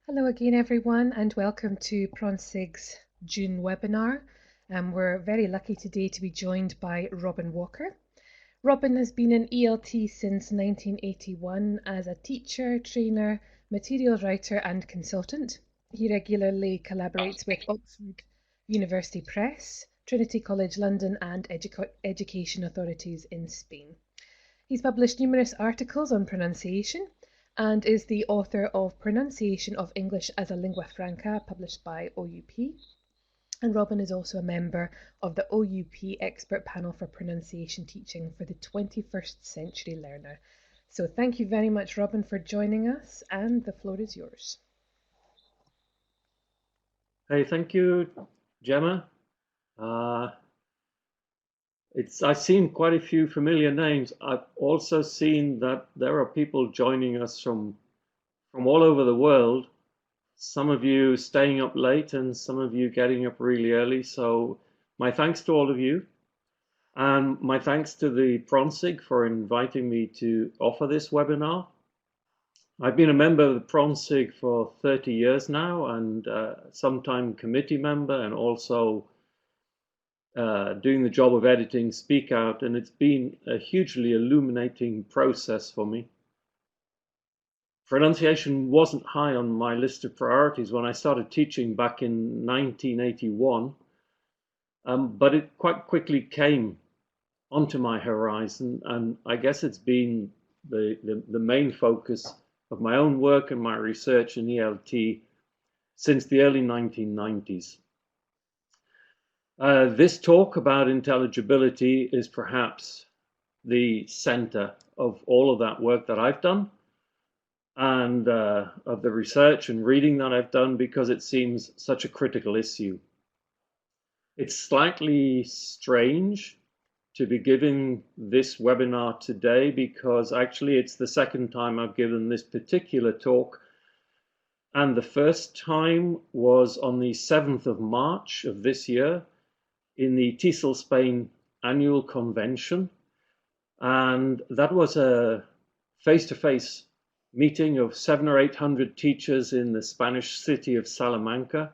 Hello again, everyone, and welcome to PronSIG's June webinar. We're very lucky today to be joined by Robin Walker. Robin has been in ELT since 1981 as a teacher, trainer, materials writer and consultant. He regularly collaborates with Oxford University Press, Trinity College London and education authorities in Spain. He's published numerous articles on pronunciation and is the author of Pronunciation of English as a Lingua Franca, published by OUP. And Robin is also a member of the OUP Expert Panel for Pronunciation Teaching for the 21st Century Learner. So thank you very much, Robin, for joining us, and the floor is yours. Hey, thank you, Gemma. I've seen quite a few familiar names. I've also seen that there are people joining us from all over the world. Some of you staying up late and some of you getting up really early. So my thanks to all of you. And my thanks to the PronSIG for inviting me to offer this webinar. I've been a member of the PronSIG for 30 years now, and sometime committee member, and also doing the job of editing Speak Out, and it's been a hugely illuminating process for me. Pronunciation wasn't high on my list of priorities when I started teaching back in 1981, but it quite quickly came onto my horizon, and I guess it's been the main focus of my own work and my research in ELT since the early 1990s. This talk about intelligibility is perhaps the center of all of that work that I've done and of the research and reading that I've done, because it seems such a critical issue. It's slightly strange to be giving this webinar today, because actually it's the second time I've given this particular talk, and the first time was on the 7th of March of this year in the TESOL Spain annual convention, and that was a face-to-face meeting of 700 or 800 teachers in the Spanish city of Salamanca,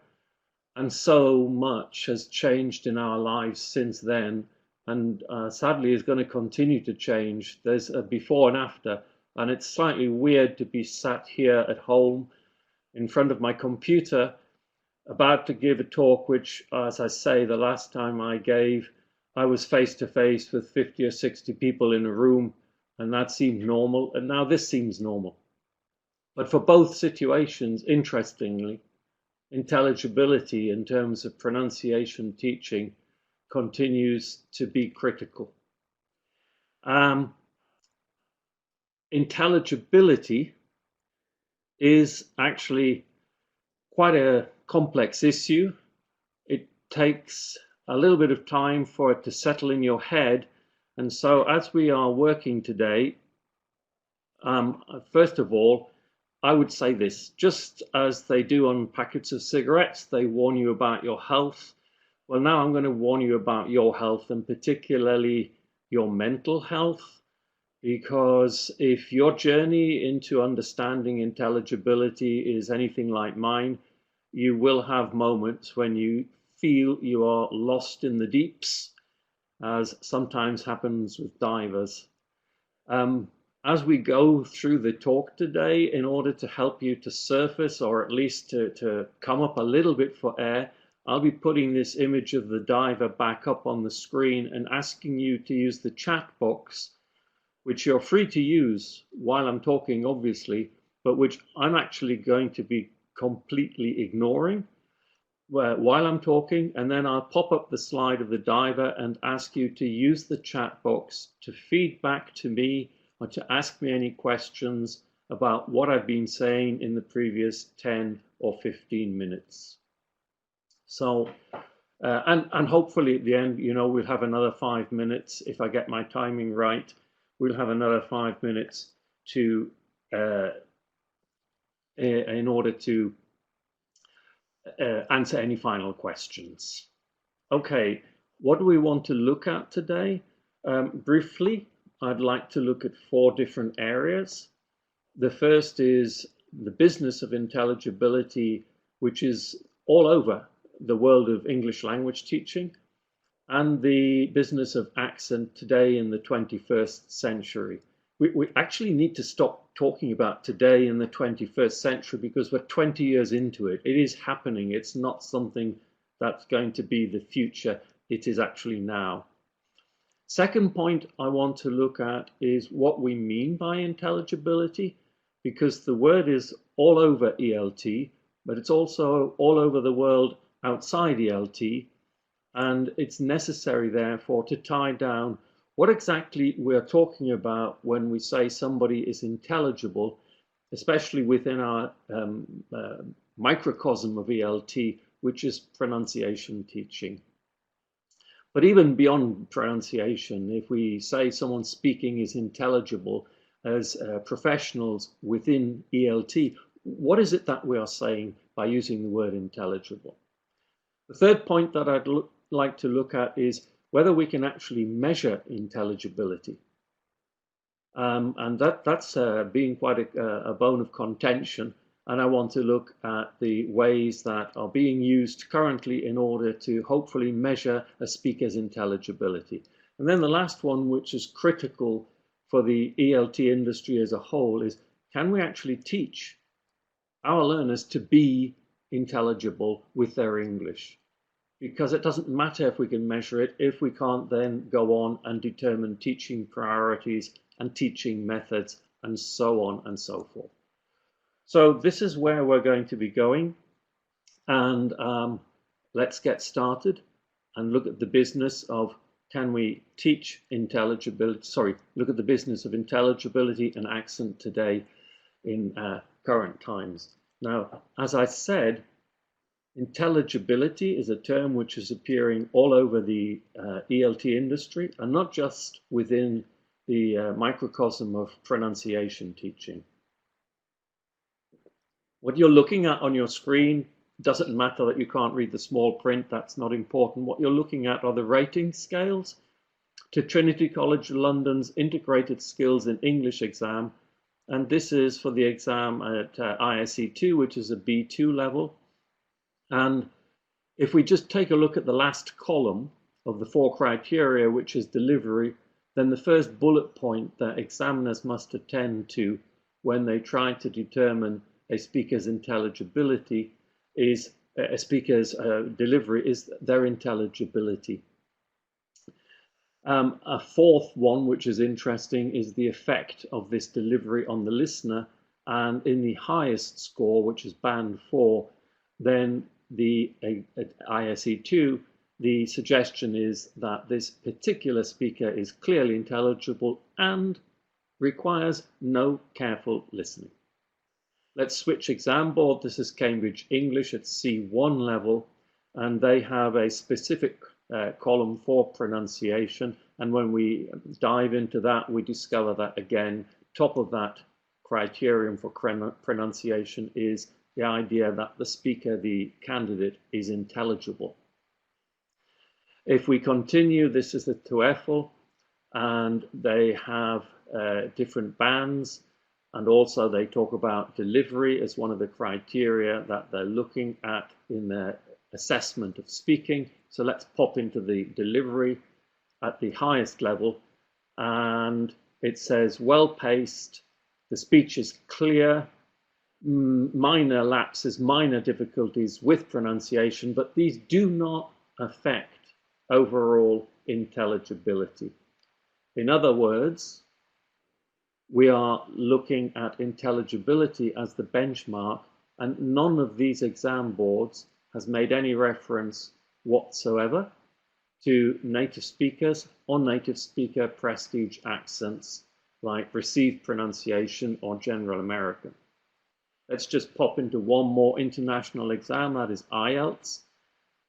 and so much has changed in our lives since then, and sadly is going to continue to change. There's a before and after, and it's slightly weird to be sat here at home in front of my computer about to give a talk which, as I say, the last time I gave, I was face to face with 50 or 60 people in a room, and that seemed normal, and now this seems normal. But for both situations, interestingly, intelligibility in terms of pronunciation teaching continues to be critical. Intelligibility is actually quite a complex issue. It takes a little bit of time for it to settle in your head. And so as we are working today, first of all, I would say this: just as they do on packets of cigarettes, they warn you about your health. Well, now I'm going to warn you about your health, and particularly your mental health, because if your journey into understanding intelligibility is anything like mine, you will have moments when you feel you are lost in the deeps, as sometimes happens with divers. As we go through the talk today, in order to help you to surface, or at least to come up a little bit for air, I'll be putting this image of the diver back up on the screen and asking you to use the chat box, which you're free to use while I'm talking, obviously, but which I'm actually going to be completely ignoring while I'm talking, and then I'll pop up the slide of the diver and ask you to use the chat box to feed back to me or to ask me any questions about what I've been saying in the previous 10 or 15 minutes. So, and hopefully at the end, you know, we'll have another 5 minutes. If I get my timing right, we'll have another 5 minutes to in order to answer any final questions. Okay, what do we want to look at today? Briefly, I'd like to look at 4 different areas. The first is the business of intelligibility, which is all over the world of English language teaching, and the business of accent today in the 21st century. We actually need to stop talking about today in the 21st century because we're 20 years into it. It is happening. It's not something that's going to be the future. It is actually now. Second point I want to look at is what we mean by intelligibility, because the word is all over ELT, but it's also all over the world outside ELT, and it's necessary therefore to tie down what exactly we're talking about when we say somebody is intelligible, especially within our microcosm of ELT, which is pronunciation teaching. But even beyond pronunciation, if we say someone speaking is intelligible as professionals within ELT, what is it that we are saying by using the word intelligible? The third point that I'd like to look at is whether we can actually measure intelligibility. And that's being quite a bone of contention. And I want to look at the ways that are being used currently in order to hopefully measure a speaker's intelligibility. And then the last one, which is critical for the ELT industry as a whole, is can we actually teach our learners to be intelligible with their English? Because it doesn't matter if we can measure it if we can't then go on and determine teaching priorities and teaching methods and so on and so forth. So this is where we're going to be going, and let's get started and look at the business of can we teach intelligibility, look at the business of intelligibility and accent today in current times. Now, as I said, intelligibility is a term which is appearing all over the ELT industry, and not just within the microcosm of pronunciation teaching. What you're looking at on your screen doesn't matter that you can't read the small print, that's not important. What you're looking at are the rating scales to Trinity College London's Integrated Skills in English exam, and this is for the exam at ISE2, which is a B2 level. And if we just take a look at the last column of the 4 criteria, which is delivery, then the first bullet point that examiners must attend to when they try to determine a speaker's intelligibility is a speaker's delivery is their intelligibility. A fourth one, which is interesting, is the effect of this delivery on the listener. And in the highest score, which is band 4, then at ISE2, the suggestion is that this particular speaker is clearly intelligible and requires no careful listening. Let's switch exam board. This is Cambridge English at C1 level, and they have a specific column for pronunciation. And when we dive into that, we discover that again, top of that criterion for pronunciation is the idea that the speaker, the candidate, is intelligible. If we continue, this is the TOEFL, and they have different bands. And also they talk about delivery as one of the criteria that they're looking at in their assessment of speaking. So let's pop into the delivery at the highest level. And it says well-paced, the speech is clear, minor lapses, minor difficulties with pronunciation, but these do not affect overall intelligibility. In other words, we are looking at intelligibility as the benchmark, and none of these exam boards has made any reference whatsoever to native speakers or native speaker prestige accents like received pronunciation or general American. Let's just pop into one more international exam, that is IELTS.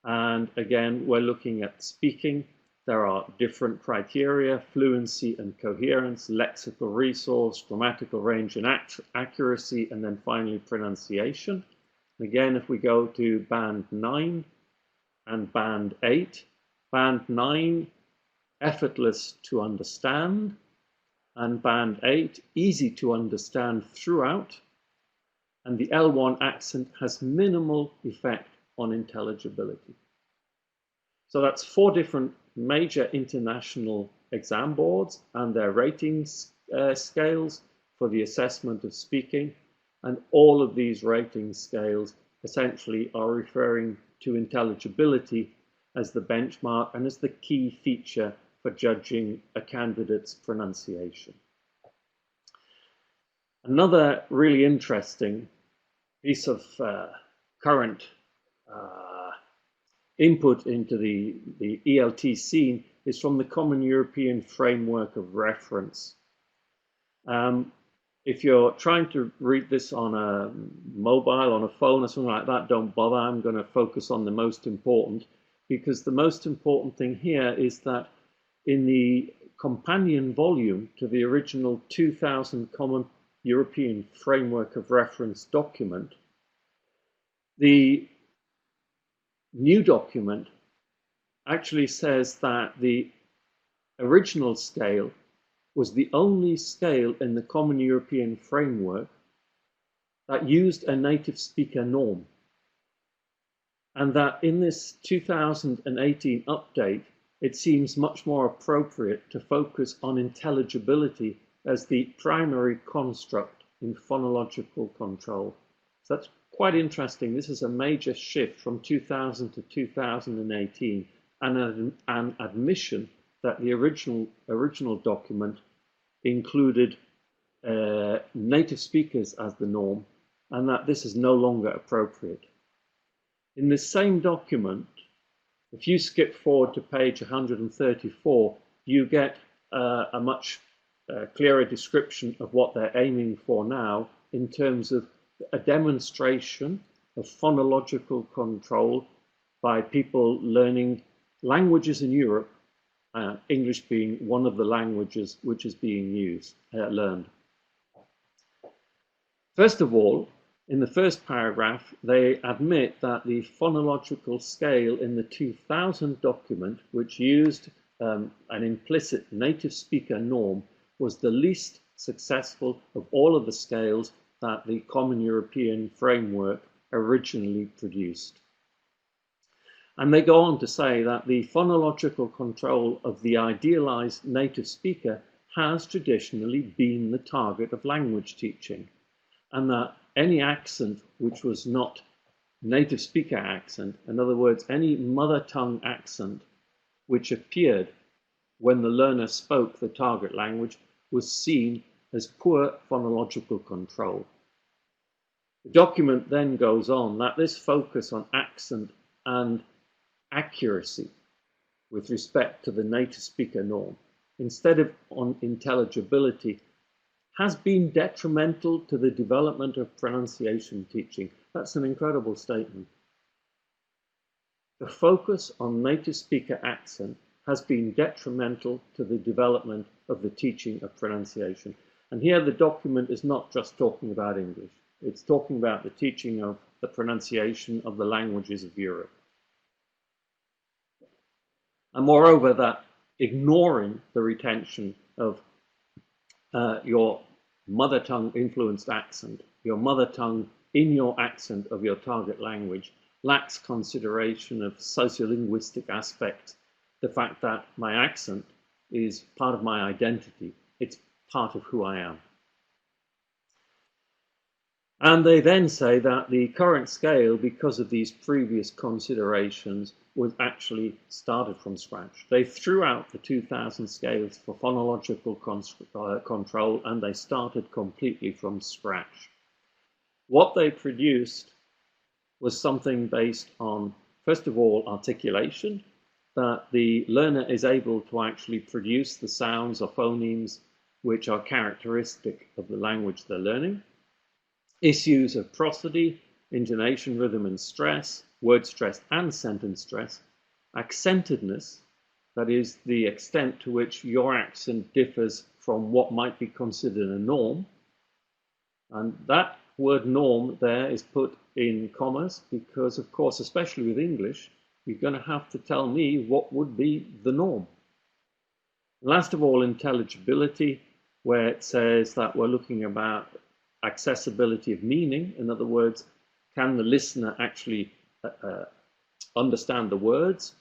And again, we're looking at speaking. There are different criteria: fluency and coherence, lexical resource, grammatical range and accuracy, and then finally pronunciation. Again, if we go to band 9 and band 8, band 9, effortless to understand, and band 8, easy to understand throughout. and the L1 accent has minimal effect on intelligibility. So that's 4 different major international exam boards and their ratings scales for the assessment of speaking, and all of these rating scales essentially are referring to intelligibility as the benchmark and as the key feature for judging a candidate's pronunciation. Another really interesting piece of current input into the ELT scene is from the Common European Framework of Reference. If you're trying to read this on a mobile, on a phone or something like that, don't bother. I'm going to focus on the most important, because the most important thing here is that in the companion volume to the original 2000 Common European Framework of Reference document, the new document actually says that the original scale was the only scale in the Common European Framework that used a native speaker norm, and that in this 2018 update it seems much more appropriate to focus on intelligibility as the primary construct in phonological control. So that's quite interesting. This is a major shift from 2000 to 2018, and an admission that the original document included native speakers as the norm, and that this is no longer appropriate. In this same document, if you skip forward to page 134, you get a much clearer description of what they're aiming for now in terms of a demonstration of phonological control by people learning languages in Europe, English being one of the languages which is being learned. First of all, in the first paragraph, they admit that the phonological scale in the 2000 document, which used an implicit native speaker norm, was the least successful of all of the scales that the Common European Framework originally produced. And they go on to say that the phonological control of the idealized native speaker has traditionally been the target of language teaching, and that any accent which was not native speaker accent, in other words, any mother tongue accent which appeared when the learner spoke the target language, was seen as poor phonological control. The document then goes on that this focus on accent and accuracy with respect to the native speaker norm, instead of on intelligibility, has been detrimental to the development of pronunciation teaching. That's an incredible statement. The focus on native speaker accent has been detrimental to the development of the teaching of pronunciation. And here the document is not just talking about English. It's talking about the teaching of the pronunciation of the languages of Europe. And moreover, that ignoring the retention of your mother tongue influenced accent, your mother tongue in your accent of your target language, lacks consideration of sociolinguistic aspects, the fact that my accent is part of my identity, it's part of who I am. And they then say that the current scale, because of these previous considerations, was actually started from scratch. They threw out the 2000 scales for phonological control, and they started completely from scratch. What they produced was something based on, first of all, articulation, that the learner is able to actually produce the sounds or phonemes which are characteristic of the language they're learning. Issues of prosody, intonation, rhythm and stress, word stress and sentence stress, accentedness, that is the extent to which your accent differs from what might be considered a norm. And that word norm there is put in commas because, of course, especially with English, you're going to have to tell me what would be the norm. Last of all, intelligibility, where it says that we're looking about accessibility of meaning. In other words, can the listener actually understand the words?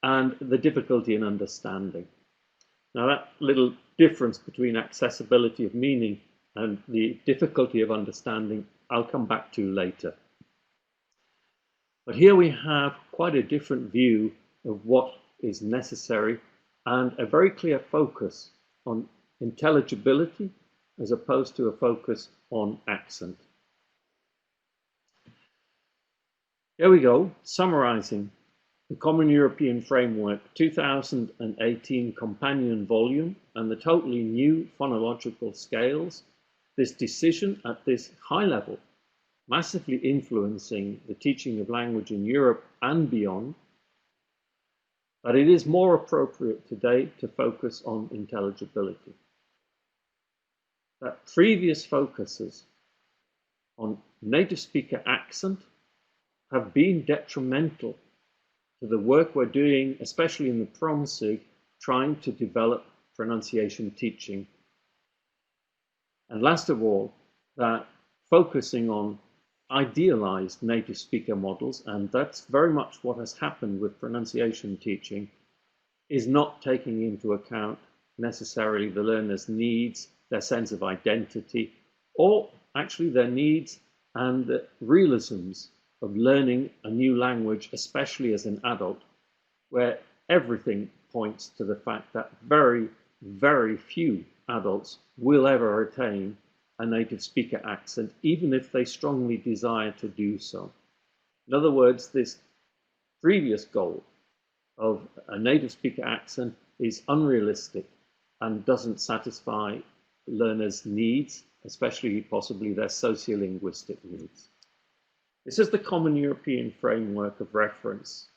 And the difficulty in understanding. Now, that little difference between accessibility of meaning and the difficulty of understanding, I'll come back to later. But here we have quite a different view of what is necessary and a very clear focus on intelligibility as opposed to a focus on accent. Here we go, summarizing the Common European Framework 2018 companion volume and the totally new phonological scales. This decision at this high level, massively influencing the teaching of language in Europe and beyond, that it is more appropriate today to focus on intelligibility. That previous focuses on native speaker accent have been detrimental to the work we're doing, especially in the PronSIG, trying to develop pronunciation teaching. And last of all, that focusing on idealized native speaker models, and that's very much what has happened with pronunciation teaching, is not taking into account necessarily the learner's needs, their sense of identity, or actually their needs and the realisms of learning a new language, especially as an adult, where everything points to the fact that very, very few adults will ever attain a native speaker accent, even if they strongly desire to do so. In other words, this previous goal of a native speaker accent is unrealistic and doesn't satisfy learners' needs, especially possibly their sociolinguistic needs. This is the Common European Framework of Reference,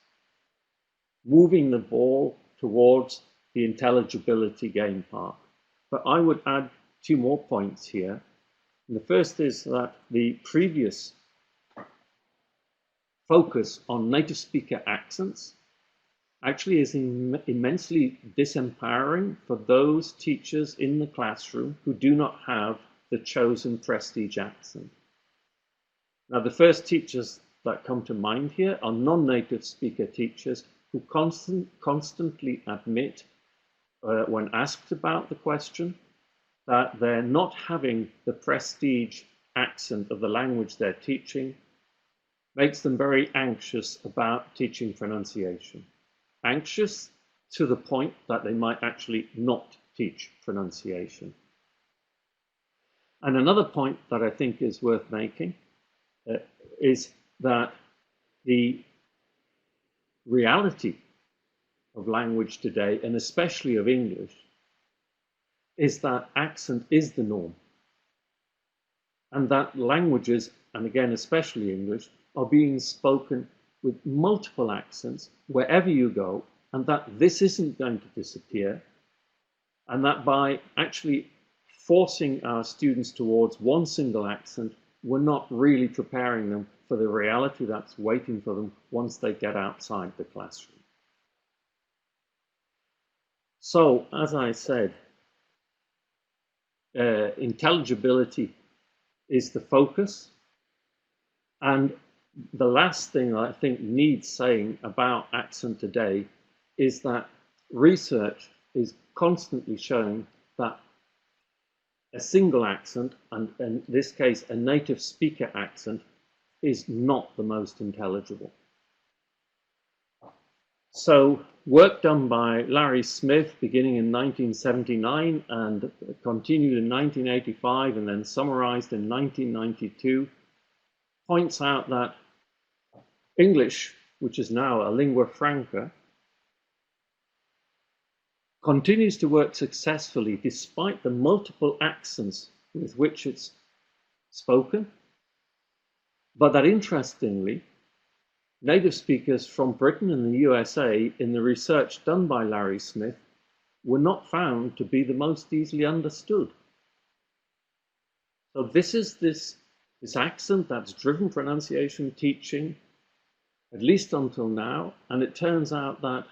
moving the ball towards the intelligibility game park. But I would add two more points here. And the first is that the previous focus on native speaker accents actually is immensely disempowering for those teachers in the classroom who do not have the chosen prestige accent. Now, the first teachers that come to mind here are non-native speaker teachers who constantly admit, when asked about the question, that they're not having the prestige accent of the language they're teaching, makes them very anxious about teaching pronunciation. Anxious to the point that they might actually not teach pronunciation. And another point that I think is worth making is that the reality of language today, and especially of English, is that accent is the norm. And that languages, and again especially English, are being spoken with multiple accents wherever you go, and that this isn't going to disappear, and that by actually forcing our students towards one single accent, we're not really preparing them for the reality that's waiting for them once they get outside the classroom. So, as I said, intelligibility is the focus. And the last thing I think needs saying about accent today is that research is constantly showing that a single accent, and in this case a native speaker accent, is not the most intelligible. So work done by Larry Smith beginning in 1979 and continued in 1985 and then summarized in 1992 points out that English, which is now a lingua franca, continues to work successfully despite the multiple accents with which it's spoken, but that interestingly, native speakers from Britain and the USA in the research done by Larry Smith were not found to be the most easily understood. So this is this accent that's driven pronunciation teaching, at least until now, and it turns out that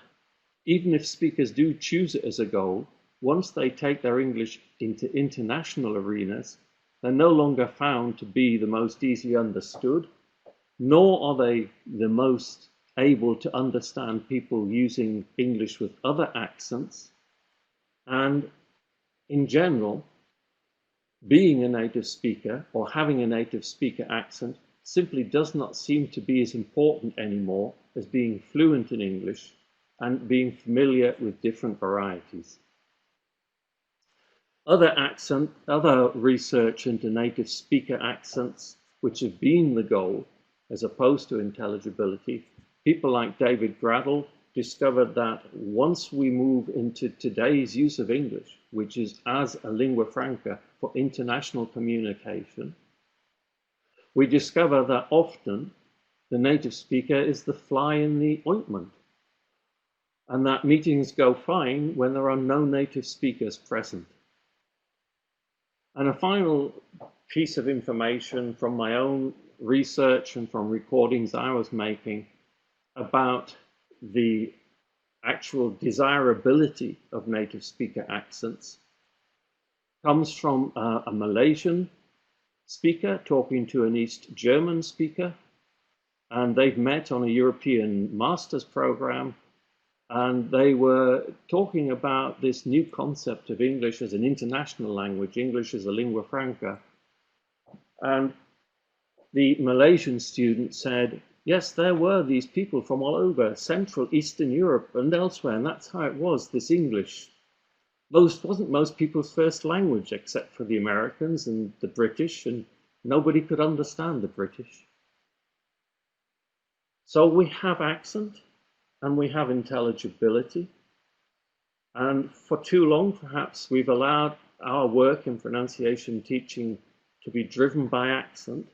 even if speakers do choose it as a goal, once they take their English into international arenas, They're no longer found to be the most easily understood, nor are they the most able to understand people using English with other accents. And in general, being a native speaker or having a native speaker accent simply does not seem to be as important anymore as being fluent in English and being familiar with different varieties. Other research into native speaker accents, which have been the goal as opposed to intelligibility, people like David Gradle discovered that once we move into today's use of English, which is as a lingua franca for international communication, we discover that often the native speaker is the fly in the ointment, and that meetings go fine when there are no native speakers present. And a final piece of information from my own research and from recordings I was making about the actual desirability of native speaker accents comes from a Malaysian speaker talking to an East German speaker, and they've met on a European master's program, and they were talking about this new concept of English as an international language, English as a lingua franca. And the Malaysian student said, yes, there were these people from all over Central, Eastern Europe and elsewhere, and that's how it was, this English. Wasn't most people's first language, except for the Americans and the British, and nobody could understand the British. So we have accent and we have intelligibility. And for too long, perhaps, we've allowed our work in pronunciation teaching to be driven by accent.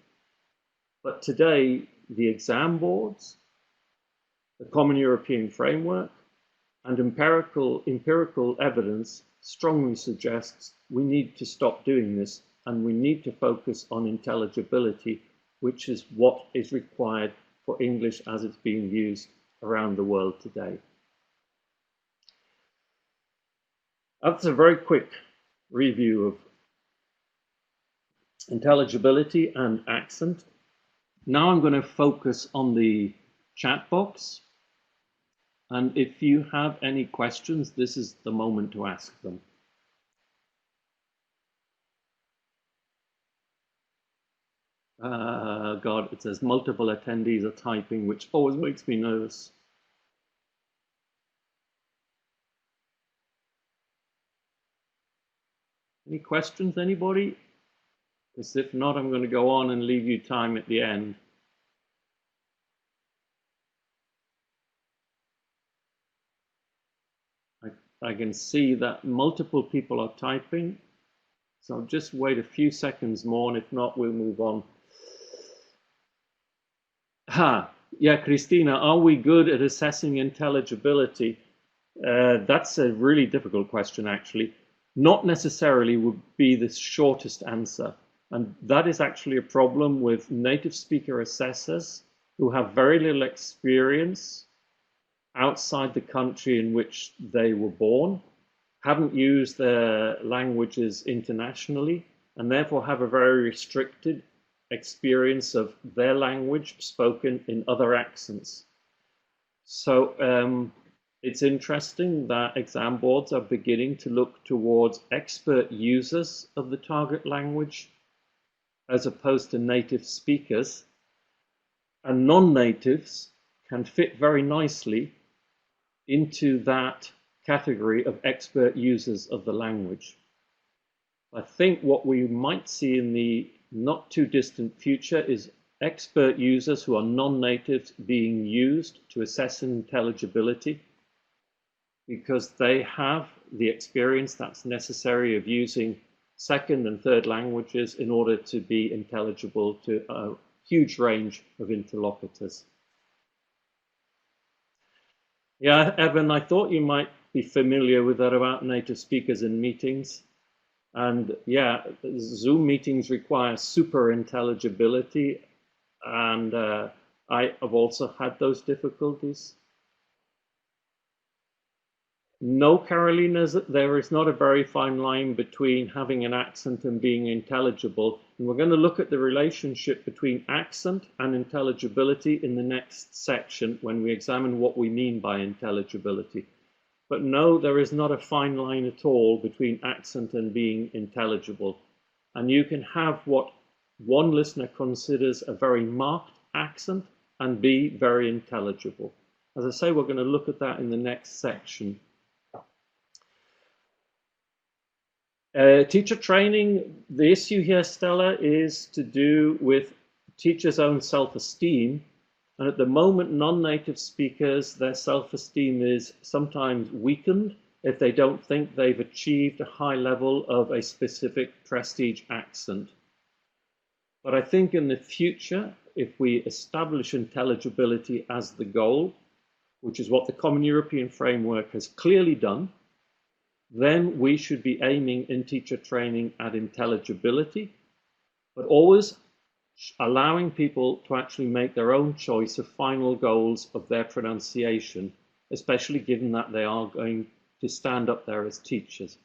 But today, the exam boards, the Common European Framework, and empirical evidence strongly suggests we need to stop doing this, and we need to focus on intelligibility, which is what is required for English as it's being used around the world today. That's a very quick review of intelligibility and accent. Now I'm going to focus on the chat box. And if you have any questions, this is the moment to ask them. God, it says multiple attendees are typing, which always makes me nervous. Any questions, anybody? Because if not, I'm going to go on and leave you time at the end. I can see that multiple people are typing, so I'll just wait a few seconds more, and if not, we'll move on. Yeah, Christina, are we good at assessing intelligibility? That's a really difficult question, actually. Not necessarily would be the shortest answer. And that is actually a problem with native speaker assessors who have very little experience outside the country in which they were born, haven't used their languages internationally, and therefore have a very restricted experience of their language spoken in other accents. So it's interesting that exam boards are beginning to look towards expert users of the target language as opposed to native speakers, and non-natives can fit very nicely into that category of expert users of the language. I think what we might see in the not too distant future is expert users who are non-natives being used to assess intelligibility because they have the experience that's necessary of using second and third languages in order to be intelligible to a huge range of interlocutors. Yeah, Evan, I thought you might be familiar with that about native speakers in meetings. And yeah, Zoom meetings require super intelligibility, and I have also had those difficulties. No, Carolina, there is not a very fine line between having an accent and being intelligible. And we're going to look at the relationship between accent and intelligibility in the next section when we examine what we mean by intelligibility. But no, there is not a fine line at all between accent and being intelligible. And you can have what one listener considers a very marked accent and be very intelligible. As I say, we're going to look at that in the next section. Teacher training, the issue here, Stella, is to do with teachers' own self-esteem. And at the moment, non-native speakers, their self-esteem is sometimes weakened if they don't think they've achieved a high level of a specific prestige accent. But I think in the future, if we establish intelligibility as the goal, which is what the Common European Framework has clearly done, then we should be aiming in teacher training at intelligibility, but always allowing people to actually make their own choice of final goals of their pronunciation, especially given that they are going to stand up there as teachers.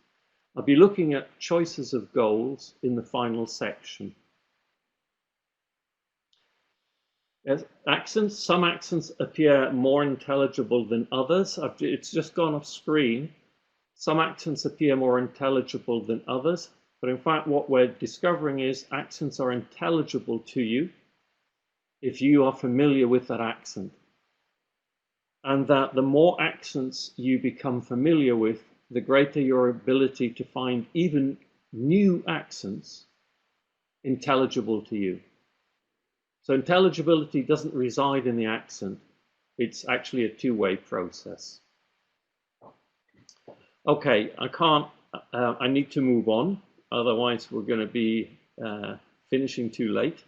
I'll be looking at choices of goals in the final section. Yes, accents, some accents appear more intelligible than others. It's just gone off screen. Some accents appear more intelligible than others, but in fact what we're discovering is accents are intelligible to you if you are familiar with that accent. And that the more accents you become familiar with, the greater your ability to find even new accents intelligible to you. So intelligibility doesn't reside in the accent. It's actually a two-way process. Okay, I need to move on, otherwise we're going to be finishing too late.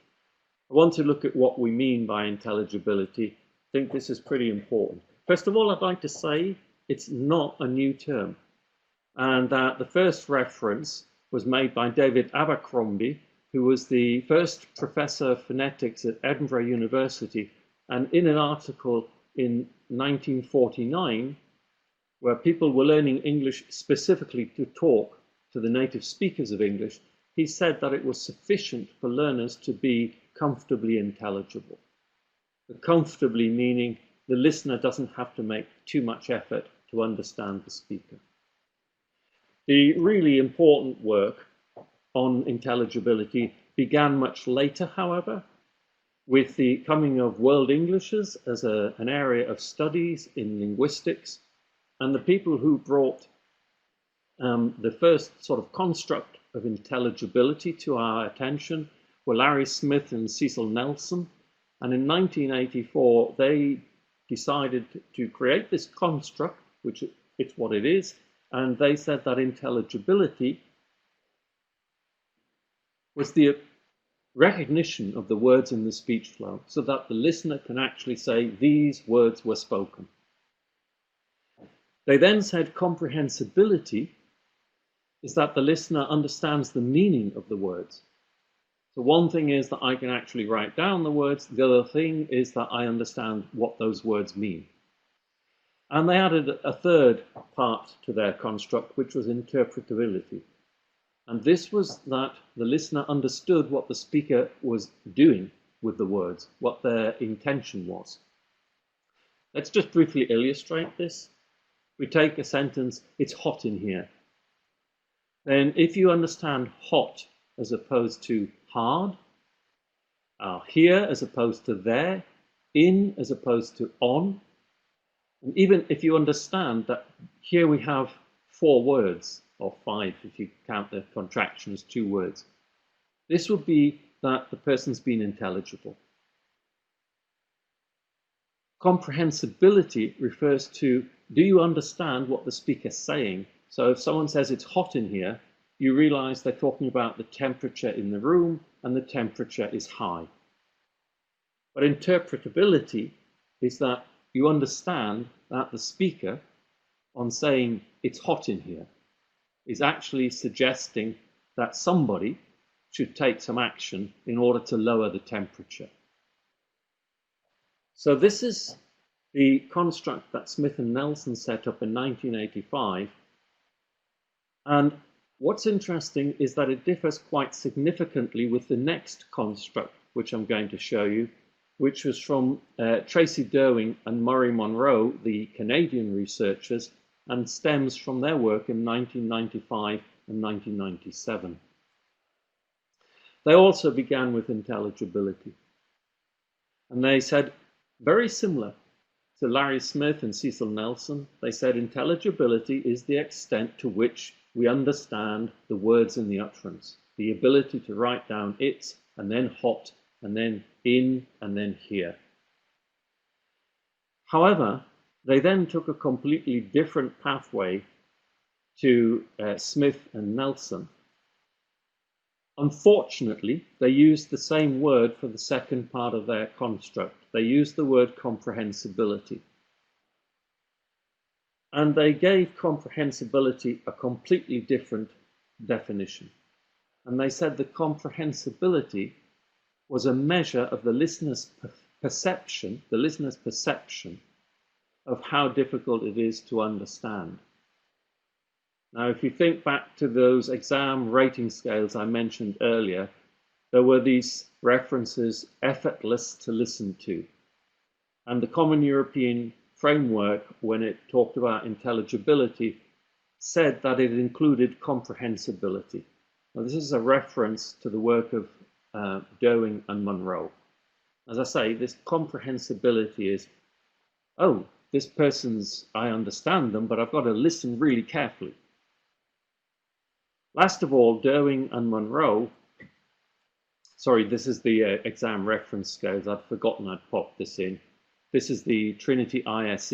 I want to look at what we mean by intelligibility. I think this is pretty important. First of all, I'd like to say it's not a new term, and that the first reference was made by David Abercrombie, who was the first professor of phonetics at Edinburgh University, and in an article in 1949, where people were learning English specifically to talk to the native speakers of English, he said that it was sufficient for learners to be comfortably intelligible. The comfortably meaning the listener doesn't have to make too much effort to understand the speaker. The really important work on intelligibility began much later, however, with the coming of World Englishes as an area of studies in linguistics. And the people who brought the first sort of construct of intelligibility to our attention were Larry Smith and Cecil Nelson. And in 1984, they decided to create this construct, which it's what it is. And they said that intelligibility was the recognition of the words in the speech flow so that the listener can actually say these words were spoken. They then said comprehensibility is that the listener understands the meaning of the words. So one thing is that I can actually write down the words. The other thing is that I understand what those words mean. And they added a third part to their construct, which was interpretability. And this was that the listener understood what the speaker was doing with the words, what their intention was. Let's just briefly illustrate this. We take a sentence, it's hot in here. Then if you understand hot as opposed to hard, here as opposed to there, in as opposed to on, and even if you understand that here we have 4 words, or 5 if you count the contraction as 2 words, this would be that the person's been intelligible. Comprehensibility refers to, do you understand what the speaker's saying? So if someone says it's hot in here, you realize they're talking about the temperature in the room, and the temperature is high. But interpretability is that you understand that the speaker, on saying it's hot in here, is actually suggesting that somebody should take some action in order to lower the temperature. So this is the construct that Smith and Nelson set up in 1985. And what's interesting is that it differs quite significantly with the next construct, which I'm going to show you, which was from Tracy Derwing and Murray Monroe, the Canadian researchers, and stems from their work in 1995 and 1997. They also began with intelligibility. And they said, very similar to Larry Smith and Cecil Nelson, they said intelligibility is the extent to which we understand the words in the utterance, the ability to write down it, and then hot, and then in, and then here. However, they then took a completely different pathway to Smith and Nelson. Unfortunately, they used the same word for the second part of their construct. They used the word comprehensibility. And they gave comprehensibility a completely different definition. And they said that comprehensibility was a measure of the listener's perception of how difficult it is to understand. Now, if you think back to those exam rating scales I mentioned earlier, there were these references, effortless to listen to. And the Common European Framework, when it talked about intelligibility, said that it included comprehensibility. Now, this is a reference to the work of Derwing and Monroe. As I say, this comprehensibility is, oh, this person's, I understand them, but I've got to listen really carefully. Last of all, Derwing and Monroe, sorry, this is the exam reference scales. I'd forgotten I'd popped this in. This is the Trinity ISE,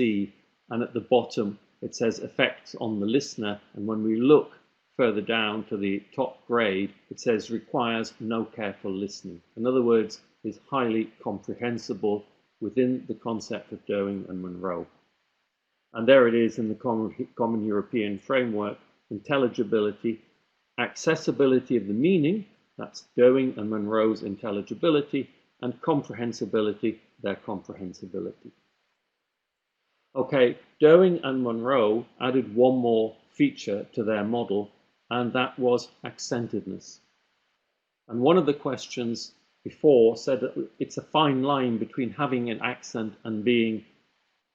and at the bottom it says effects on the listener, and when we look further down to the top grade, it says requires no careful listening. In other words, is highly comprehensible within the concept of Derwing and Monroe. And there it is in the Common European Framework: intelligibility, accessibility of the meaning, that's Derwing and Monroe's intelligibility, and comprehensibility, their comprehensibility. Okay, Derwing and Monroe added one more feature to their model, and that was accentedness. And one of the questions before said that it's a fine line between having an accent and being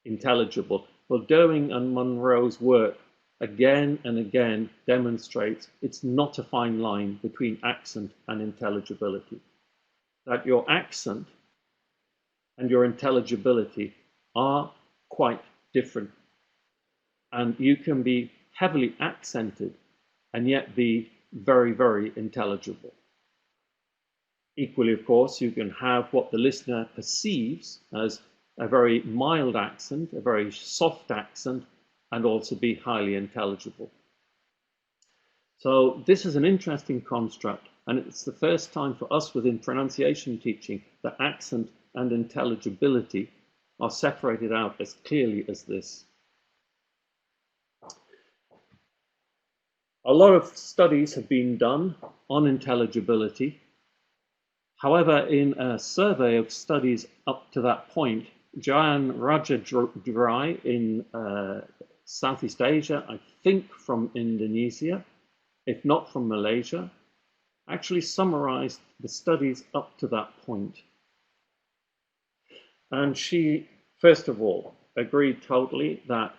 intelligible. Well, Derwing and Monroe's work again and again demonstrates it's not a fine line between accent and intelligibility. That your accent and your intelligibility are quite different. And you can be heavily accented and yet be very, very intelligible. Equally, of course, you can have what the listener perceives as a very mild accent, a very soft accent, and also be highly intelligible. So this is an interesting construct, and it's the first time for us within pronunciation teaching that accent and intelligibility are separated out as clearly as this. A lot of studies have been done on intelligibility. However, in a survey of studies up to that point, Jayan Rajadrai in Southeast Asia, I think from Indonesia, if not from Malaysia, actually summarized the studies up to that point. And she, first of all, agreed totally that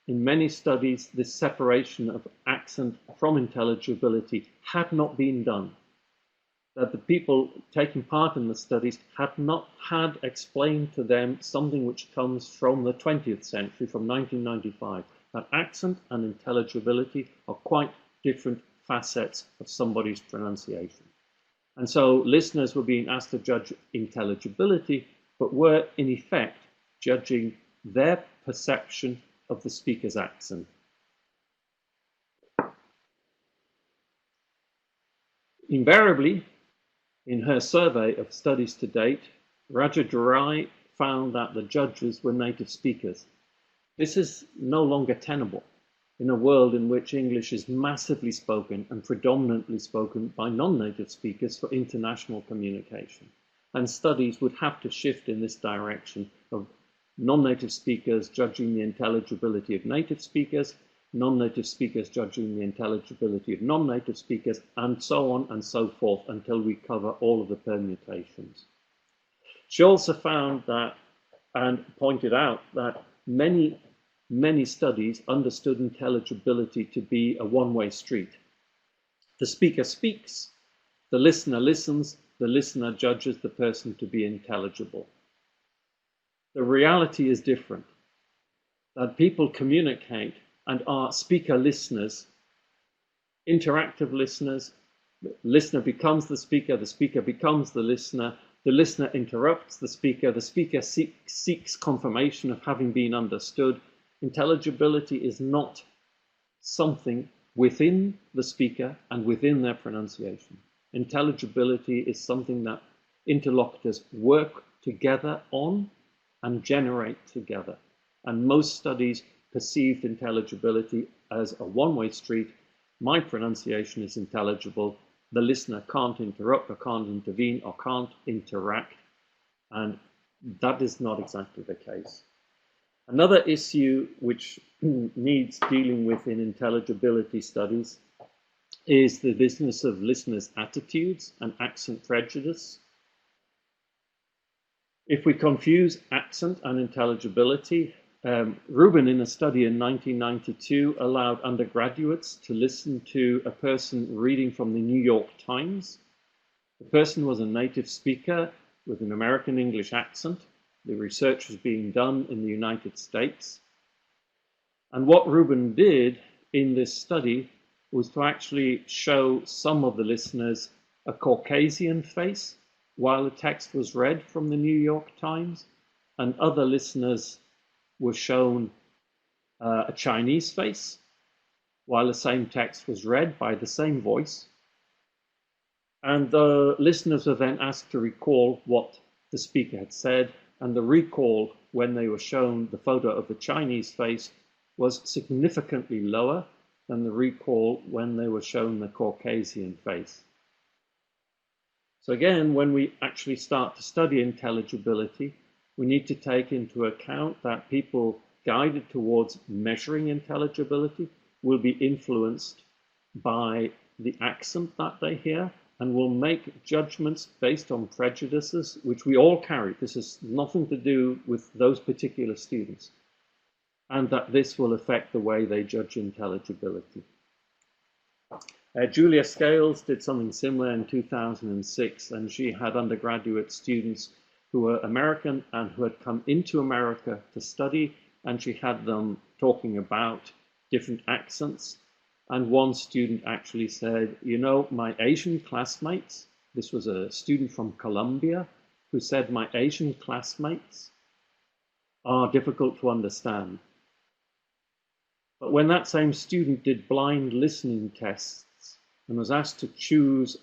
in many studies, this separation of accent from intelligibility had not been done. That the people taking part in the studies had not had explained to them something which comes from the 20th century, from 1995, that accent and intelligibility are quite different facets of somebody's pronunciation. And so listeners were being asked to judge intelligibility, but were in effect judging their perception of the speaker's accent. Invariably, in her survey of studies to date, Rajadrai found that the judges were native speakers. This is no longer tenable in a world in which English is massively spoken and predominantly spoken by non-native speakers for international communication. And studies would have to shift in this direction of non-native speakers judging the intelligibility of native speakers, non-native speakers judging the intelligibility of non-native speakers, and so on and so forth until we cover all of the permutations. She also found that and pointed out that many studies understood intelligibility to be a one-way street. The speaker speaks, the listener listens, the listener judges the person to be intelligible. The reality is different, that people communicate and are speaker listeners, interactive listeners. The listener becomes the speaker becomes the listener interrupts the speaker seeks confirmation of having been understood. Intelligibility is not something within the speaker and within their pronunciation. Intelligibility is something that interlocutors work together on and generate together. And most studies perceived intelligibility as a one-way street. My pronunciation is intelligible. The listener can't interrupt or can't intervene or can't interact. And that is not exactly the case. Another issue which needs dealing with in intelligibility studies is the business of listeners' attitudes and accent prejudice. If we confuse accent and intelligibility, Rubin, in a study in 1992, allowed undergraduates to listen to a person reading from the New York Times. The person was a native speaker with an American English accent. The research was being done in the United States. And what Rubin did in this study was to actually show some of the listeners a Caucasian face while the text was read from the New York Times, and other listeners were shown a Chinese face while the same text was read by the same voice. And the listeners were then asked to recall what the speaker had said, and the recall when they were shown the photo of the Chinese face was significantly lower than the recall when they were shown the Caucasian face. So again, when we actually start to study intelligibility, we need to take into account that people guided towards measuring intelligibility will be influenced by the accent that they hear and will make judgments based on prejudices, which we all carry. This has nothing to do with those particular students, and that this will affect the way they judge intelligibility. Julia Scales did something similar in 2006, and she had undergraduate students who were American and who had come into America to study, and she had them talking about different accents. And one student actually said, you know, my Asian classmates, this was a student from Colombia, who said, my Asian classmates are difficult to understand. But when that same student did blind listening tests and was asked to choose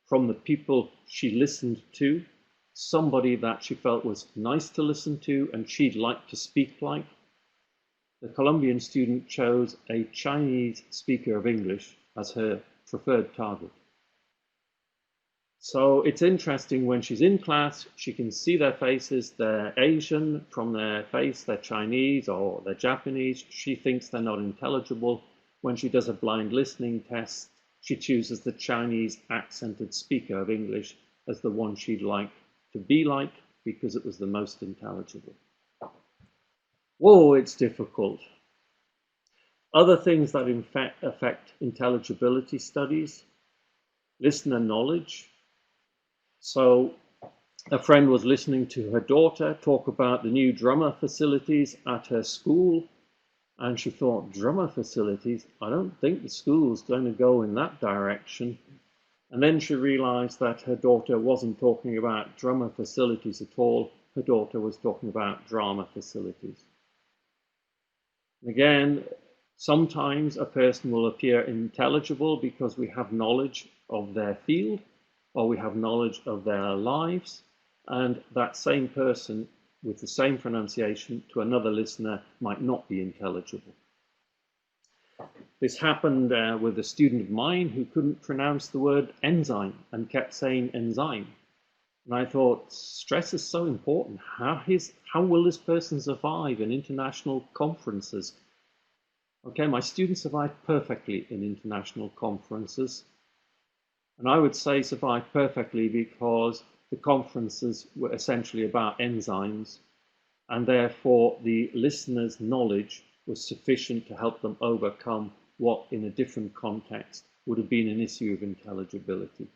from the people she listened to, somebody that she felt was nice to listen to and she'd like to speak like, the Colombian student chose a Chinese speaker of English as her preferred target. So it's interesting, when she's in class, she can see their faces. They're Asian from their face, they're Chinese or they're Japanese. She thinks they're not intelligible. When she does a blind listening test, she chooses the Chinese accented speaker of English as the one she'd like to be like because it was the most intelligible. Whoa, it's difficult. Other things that in fact affect intelligibility studies: listener knowledge. So a friend was listening to her daughter talk about the new drummer facilities at her school, and she thought, drummer facilities? I don't think the school's going to go in that direction. And then she realized that her daughter wasn't talking about drummer facilities at all. Her daughter was talking about drama facilities. Again, sometimes a person will appear intelligible because we have knowledge of their field or we have knowledge of their lives, and that same person with the same pronunciation to another listener might not be intelligible. This happened with a student of mine who couldn't pronounce the word enzyme and kept saying enzyme. And I thought, stress is so important. How will this person survive in international conferences? Okay, my students survive perfectly in international conferences. And I would say survive perfectly because the conferences were essentially about enzymes, and therefore the listener's knowledge was sufficient to help them overcome what in a different context would have been an issue of intelligibility.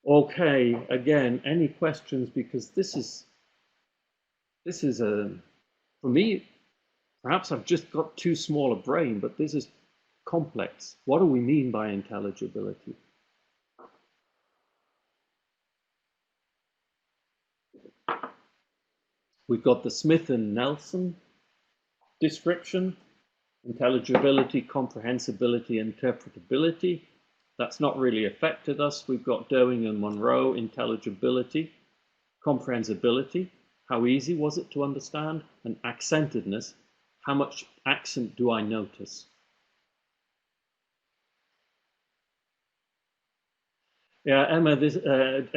Okay, again, any questions? Because this is for me, perhaps I've just got too small a brain, but this is complex. What do we mean by intelligibility? We've got the Smith and Nelson description, intelligibility, comprehensibility, interpretability. That's not really affected us. We've got Dewing and Monroe, intelligibility, comprehensibility, how easy was it to understand, and accentedness, how much accent do I notice? Yeah,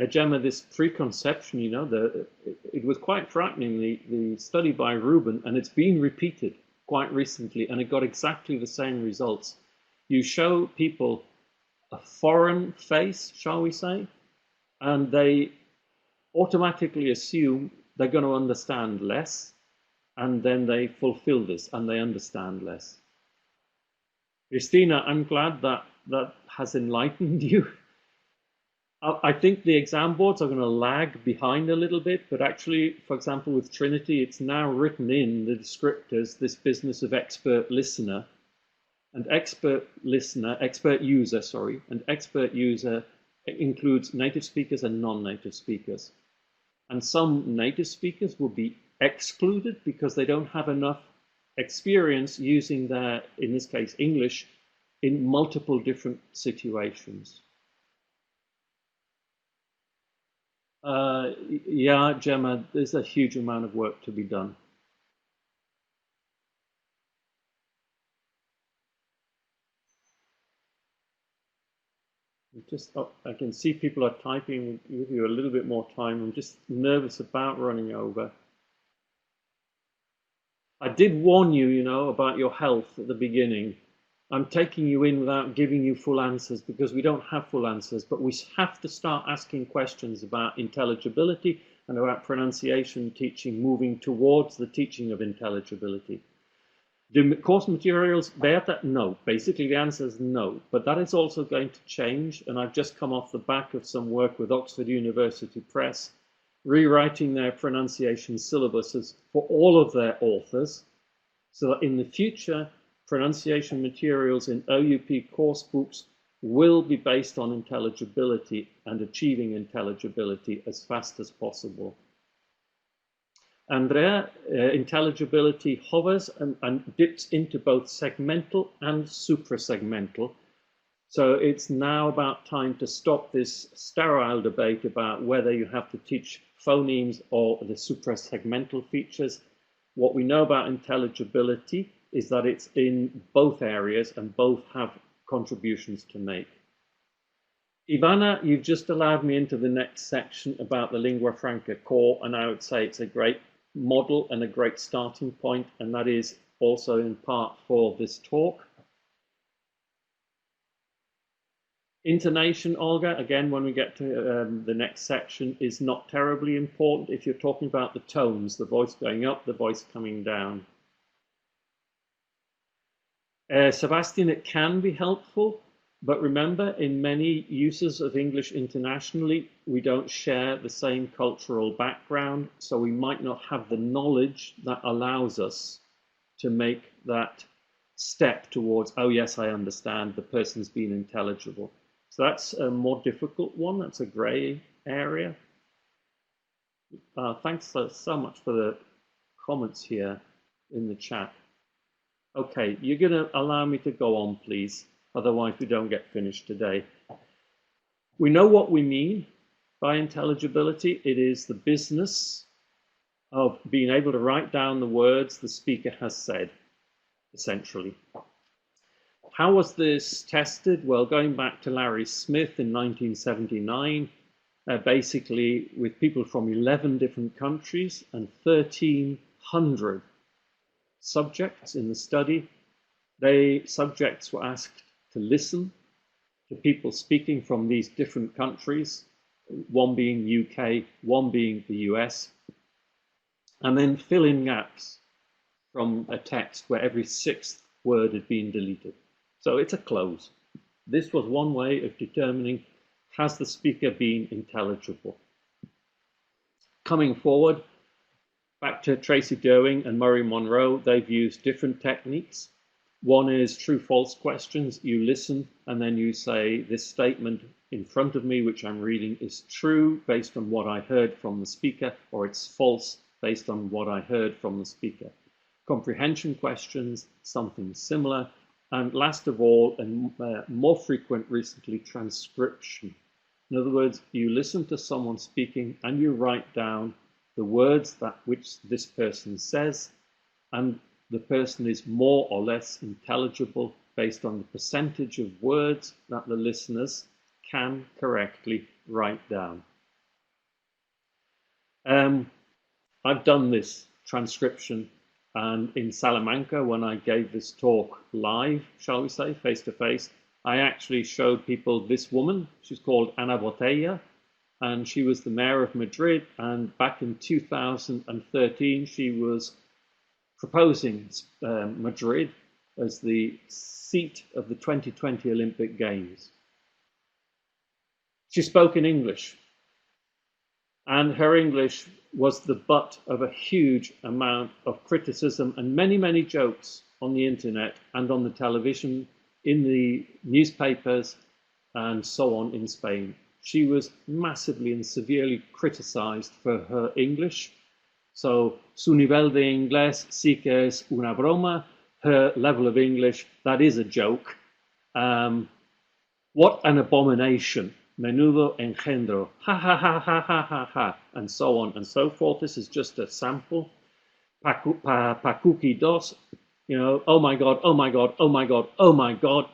Gemma, this preconception, you know, it was quite frightening, the study by Rubin, and it's been repeated quite recently, and it got exactly the same results. You show people a foreign face, shall we say, and they automatically assume they're going to understand less, and then they fulfill this and they understand less. Christina, I'm glad that that has enlightened you. I think the exam boards are going to lag behind a little bit, but actually, for example, with Trinity, it's now written in the descriptors, this business of expert listener, and expert user, and expert user includes native speakers and non-native speakers. And some native speakers will be excluded because they don't have enough experience using their, in this case, English, in multiple different situations. Yeah, Gemma, there's a huge amount of work to be done. I can see people are typing with you a little bit more time. I'm just nervous about running over. I did warn you, you know, about your health at the beginning. I'm taking you in without giving you full answers because we don't have full answers, but we have to start asking questions about intelligibility and about pronunciation teaching, moving towards the teaching of intelligibility. The course materials, Beata, no. Basically, the answer is no. But that is also going to change, and I've just come off the back of some work with Oxford University Press, rewriting their pronunciation syllabuses for all of their authors, so that in the future, pronunciation materials in OUP course books will be based on intelligibility and achieving intelligibility as fast as possible. Andrea, intelligibility hovers and dips into both segmental and suprasegmental. So it's now about time to stop this sterile debate about whether you have to teach phonemes or the suprasegmental features. What we know about intelligibility is that it's in both areas and both have contributions to make. Ivana, you've just allowed me into the next section about the lingua franca core, and I would say it's a great model and a great starting point, and that is also in part for this talk. Intonation, Olga, again, when we get to the next section, is not terribly important if you're talking about the tones, the voice going up, the voice coming down. Sebastian, it can be helpful, but remember, in many uses of English internationally, we don't share the same cultural background, so we might not have the knowledge that allows us to make that step towards, oh yes, I understand, the person's been intelligible. So that's a more difficult one. That's a gray area. Thanks so much for the comments here in the chat. Okay, you're going to allow me to go on, please. Otherwise, we don't get finished today. We know what we mean by intelligibility. It is the business of being able to write down the words the speaker has said, essentially. How was this tested? Well, going back to Larry Smith in 1979, basically with people from 11 different countries and 1,300 subjects in the study. Subjects were asked to listen to people speaking from these different countries, one being UK, one being the US, and then fill in gaps from a text where every sixth word had been deleted. So it's a close. This was one way of determining, has the speaker been intelligible? Coming forward, back to Tracy Derwing and Murray Monroe, they've used different techniques. One is true-false questions. You listen and then you say, this statement in front of me, which I'm reading, is true based on what I heard from the speaker, or it's false based on what I heard from the speaker. Comprehension questions, something similar. And last of all, and more frequent recently, transcription. In other words, you listen to someone speaking and you write down the words which this person says, and the person is more or less intelligible based on the percentage of words that the listeners can correctly write down. I've done this transcription, and in Salamanca, when I gave this talk live, shall we say, face to face, I actually showed people this woman. She's called Ana Botella, and she was the mayor of Madrid, and back in 2013 she was proposing Madrid as the seat of the 2020 Olympic Games. She spoke in English, and her English was the butt of a huge amount of criticism and many, many jokes on the internet and on the television, in the newspapers, and so on in Spain. She was massively and severely criticized for her English. So, su nivel de inglés sí que es una broma. Her level of English, that is a joke. What an abomination. Menudo engendro. Ha ha ha ha ha ha ha. And so on and so forth. This is just a sample. Pacuki dos. You know, oh my God, oh my God, oh my God, oh my God.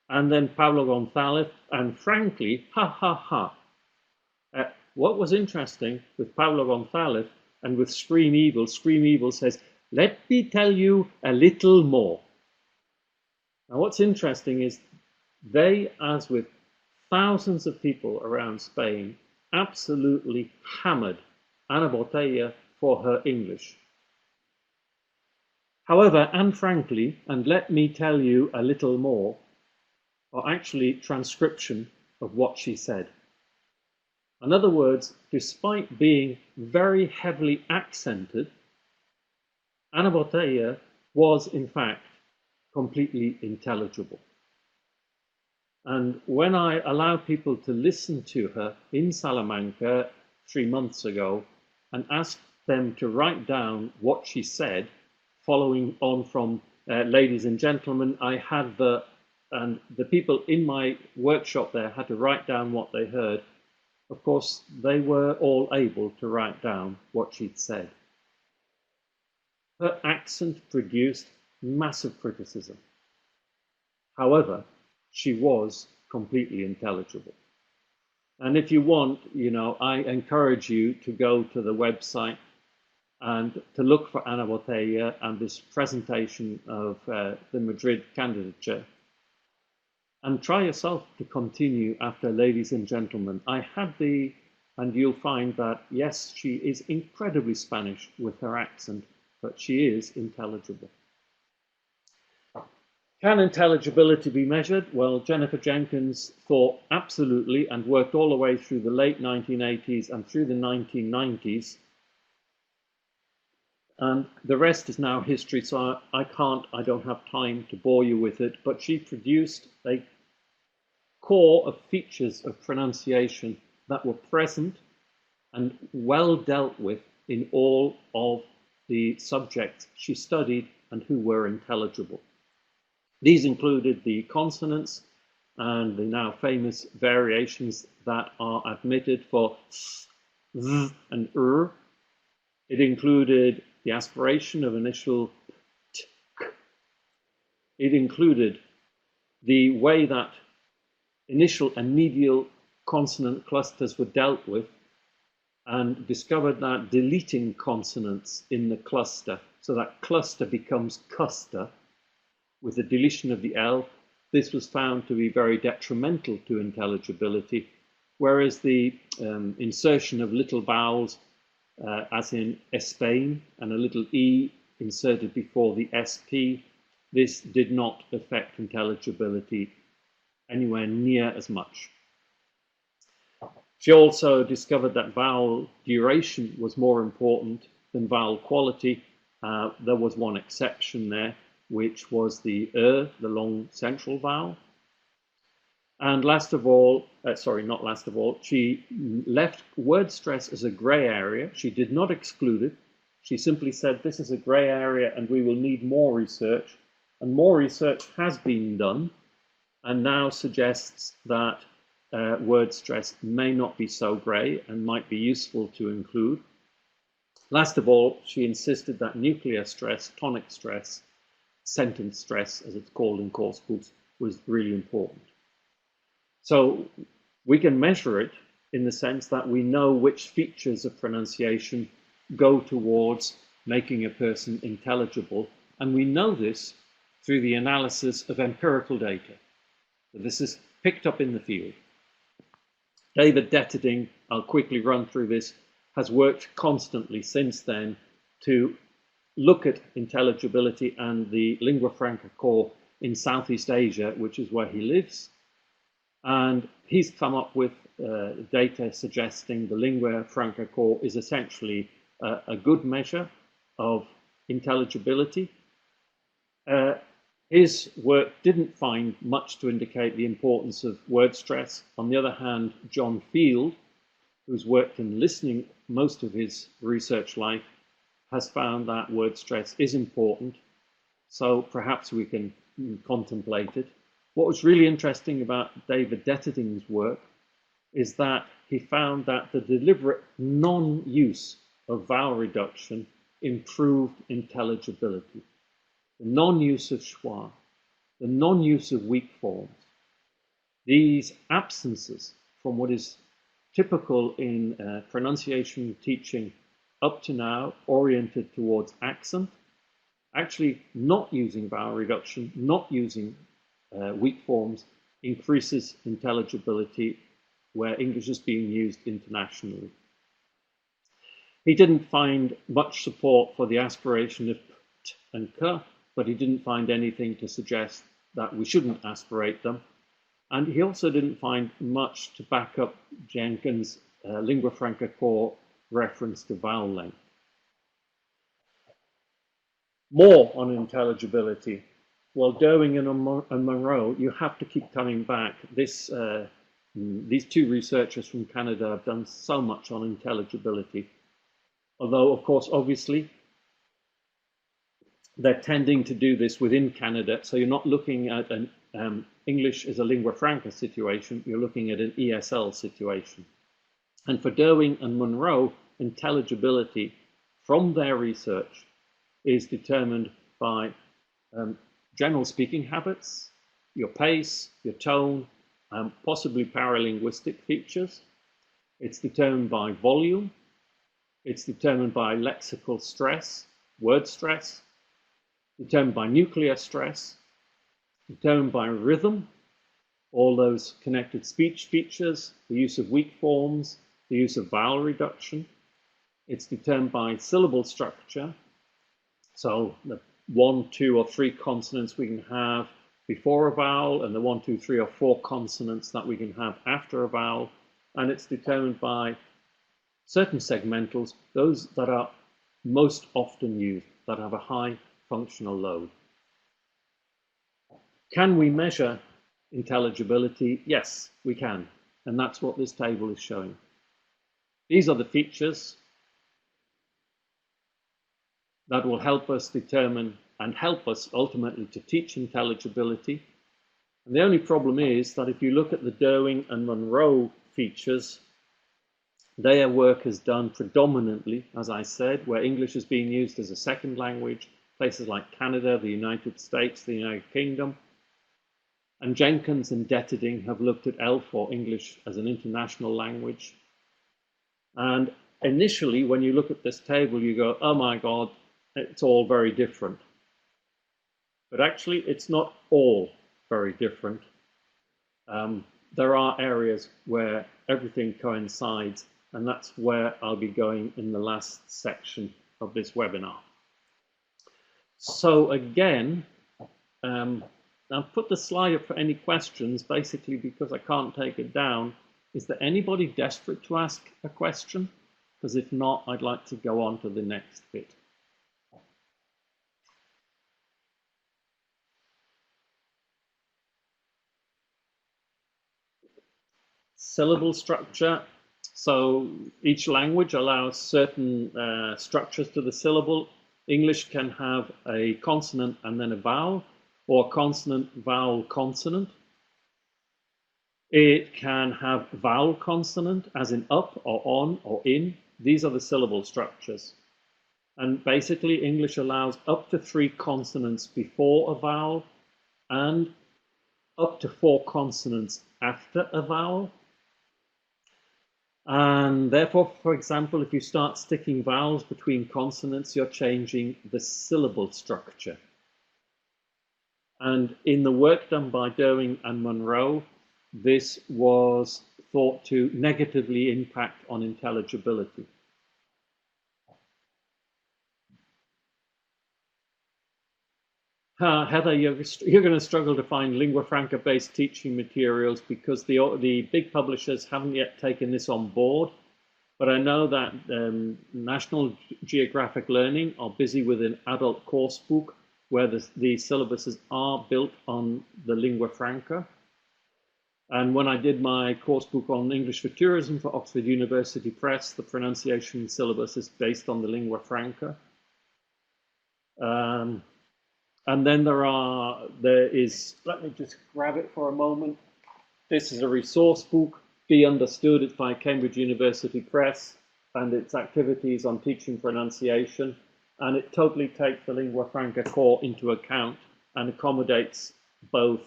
And then Pablo González, and frankly, ha ha ha. What was interesting with Pablo González and with Scream Evil says, let me tell you a little more. Now what's interesting is they, as with thousands of people around Spain, absolutely hammered Ana Botella for her English. However, and frankly, and let me tell you a little more, are actually transcription of what she said. In other words, despite being very heavily accented, Ana Botella was in fact completely intelligible. And when I allowed people to listen to her in Salamanca 3 months ago and asked them to write down what she said, following on from ladies and gentlemen, and the people in my workshop there had to write down what they heard. Of course, they were all able to write down what she'd said. Her accent produced massive criticism. However, she was completely intelligible. And if you want, you know, I encourage you to go to the website and to look for Ana Botella and this presentation of the Madrid candidature. And try yourself to continue after, ladies and gentlemen. And you'll find that, yes, she is incredibly Spanish with her accent, but she is intelligible. Can intelligibility be measured? Well, Jennifer Jenkins thought absolutely, and worked all the way through the late 1980s and through the 1990s. And the rest is now history, so I don't have time to bore you with it, but she produced a core of features of pronunciation that were present and well dealt with in all of the subjects she studied and who were intelligible. These included the consonants and the now famous variations that are admitted for s, z, and r. It included the aspiration of initial t, k. It included the way that initial and medial consonant clusters were dealt with, and discovered that deleting consonants in the cluster, so that cluster becomes custer, with the deletion of the L, this was found to be very detrimental to intelligibility, whereas the insertion of little vowels, as in Espagne, and a little E inserted before the SP, this did not affect intelligibility anywhere near as much. She also discovered that vowel duration was more important than vowel quality. There was one exception there, which was the the long central vowel. And last of all, not last of all, she left word stress as a grey area. She did not exclude it. She simply said this is a grey area and we will need more research. And more research has been done and now suggests that word stress may not be so grey and might be useful to include. Last of all, she insisted that nuclear stress, tonic stress, sentence stress, as it's called in course books, was really important. So we can measure it in the sense that we know which features of pronunciation go towards making a person intelligible, and we know this through the analysis of empirical data. So this is picked up in the field. David Detterding, I'll quickly run through this, has worked constantly since then to look at intelligibility and the lingua franca core in Southeast Asia, which is where he lives. And he's come up with data suggesting the lingua franca core is essentially a good measure of intelligibility. His work didn't find much to indicate the importance of word stress. On the other hand, John Field, who's worked in listening most of his research life, has found that word stress is important. So perhaps we can contemplate it. What was really interesting about David Detterding's work is that he found that the deliberate non-use of vowel reduction improved intelligibility. The non-use of schwa, the non-use of weak forms, these absences from what is typical in pronunciation teaching up to now, oriented towards accent, actually not using vowel reduction, not using weak forms, increases intelligibility where English is being used internationally. He didn't find much support for the aspiration of t and k, but he didn't find anything to suggest that we shouldn't aspirate them. And he also didn't find much to back up Jenkins' lingua franca core reference to vowel length. More on intelligibility. Well, Derwing and Monroe, you have to keep coming back. These two researchers from Canada have done so much on intelligibility. Although, of course, obviously, they're tending to do this within Canada. So you're not looking at an English as a lingua franca situation, you're looking at an ESL situation. And for Derwing and Monroe, intelligibility from their research is determined by general speaking habits, your pace, your tone, possibly paralinguistic features. It's determined by volume. It's determined by lexical stress, word stress, determined by nuclear stress, determined by rhythm, all those connected speech features, the use of weak forms, the use of vowel reduction. It's determined by syllable structure, so the 1, 2, or 3 consonants we can have before a vowel, and the 1, 2, 3, or 4 consonants that we can have after a vowel. And it's determined by certain segmentals, those that are most often used, that have a high functional load. Can we measure intelligibility? Yes, we can. And that's what this table is showing. These are the features that will help us determine and help us ultimately to teach intelligibility. And the only problem is that if you look at the Derwing and Monroe features, their work is done predominantly, as I said, where English is being used as a second language, places like Canada, the United States, the United Kingdom. And Jenkins and Detterding have looked at ELF, or English as an international language. And initially, when you look at this table, you go, oh my God, it's all very different. But actually, it's not all very different. There are areas where everything coincides, and that's where I'll be going in the last section of this webinar. So again, I've put the slide up for any questions, basically because I can't take it down. Is there anybody desperate to ask a question? Because if not, I'd like to go on to the next bit. Syllable structure. So each language allows certain structures to the syllable. English can have a consonant and then a vowel, or consonant, vowel, consonant. It can have vowel consonant, as in up or on or in. These are the syllable structures. And basically, English allows up to 3 consonants before a vowel and up to 4 consonants after a vowel. And therefore, for example, if you start sticking vowels between consonants, you're changing the syllable structure. And in the work done by Derwing and Monroe, this was thought to negatively impact on intelligibility. Heather, you're going to struggle to find lingua franca-based teaching materials because the big publishers haven't yet taken this on board. But I know that National Geographic Learning are busy with an adult course book where the syllabuses are built on the lingua franca. And when I did my course book on English for Tourism for Oxford University Press, the pronunciation syllabus is based on the lingua franca. And then there is, let me just grab it for a moment. This is a resource book, Be Understood. It's by Cambridge University Press, and it's activities on teaching pronunciation. And it totally takes the lingua franca core into account and accommodates both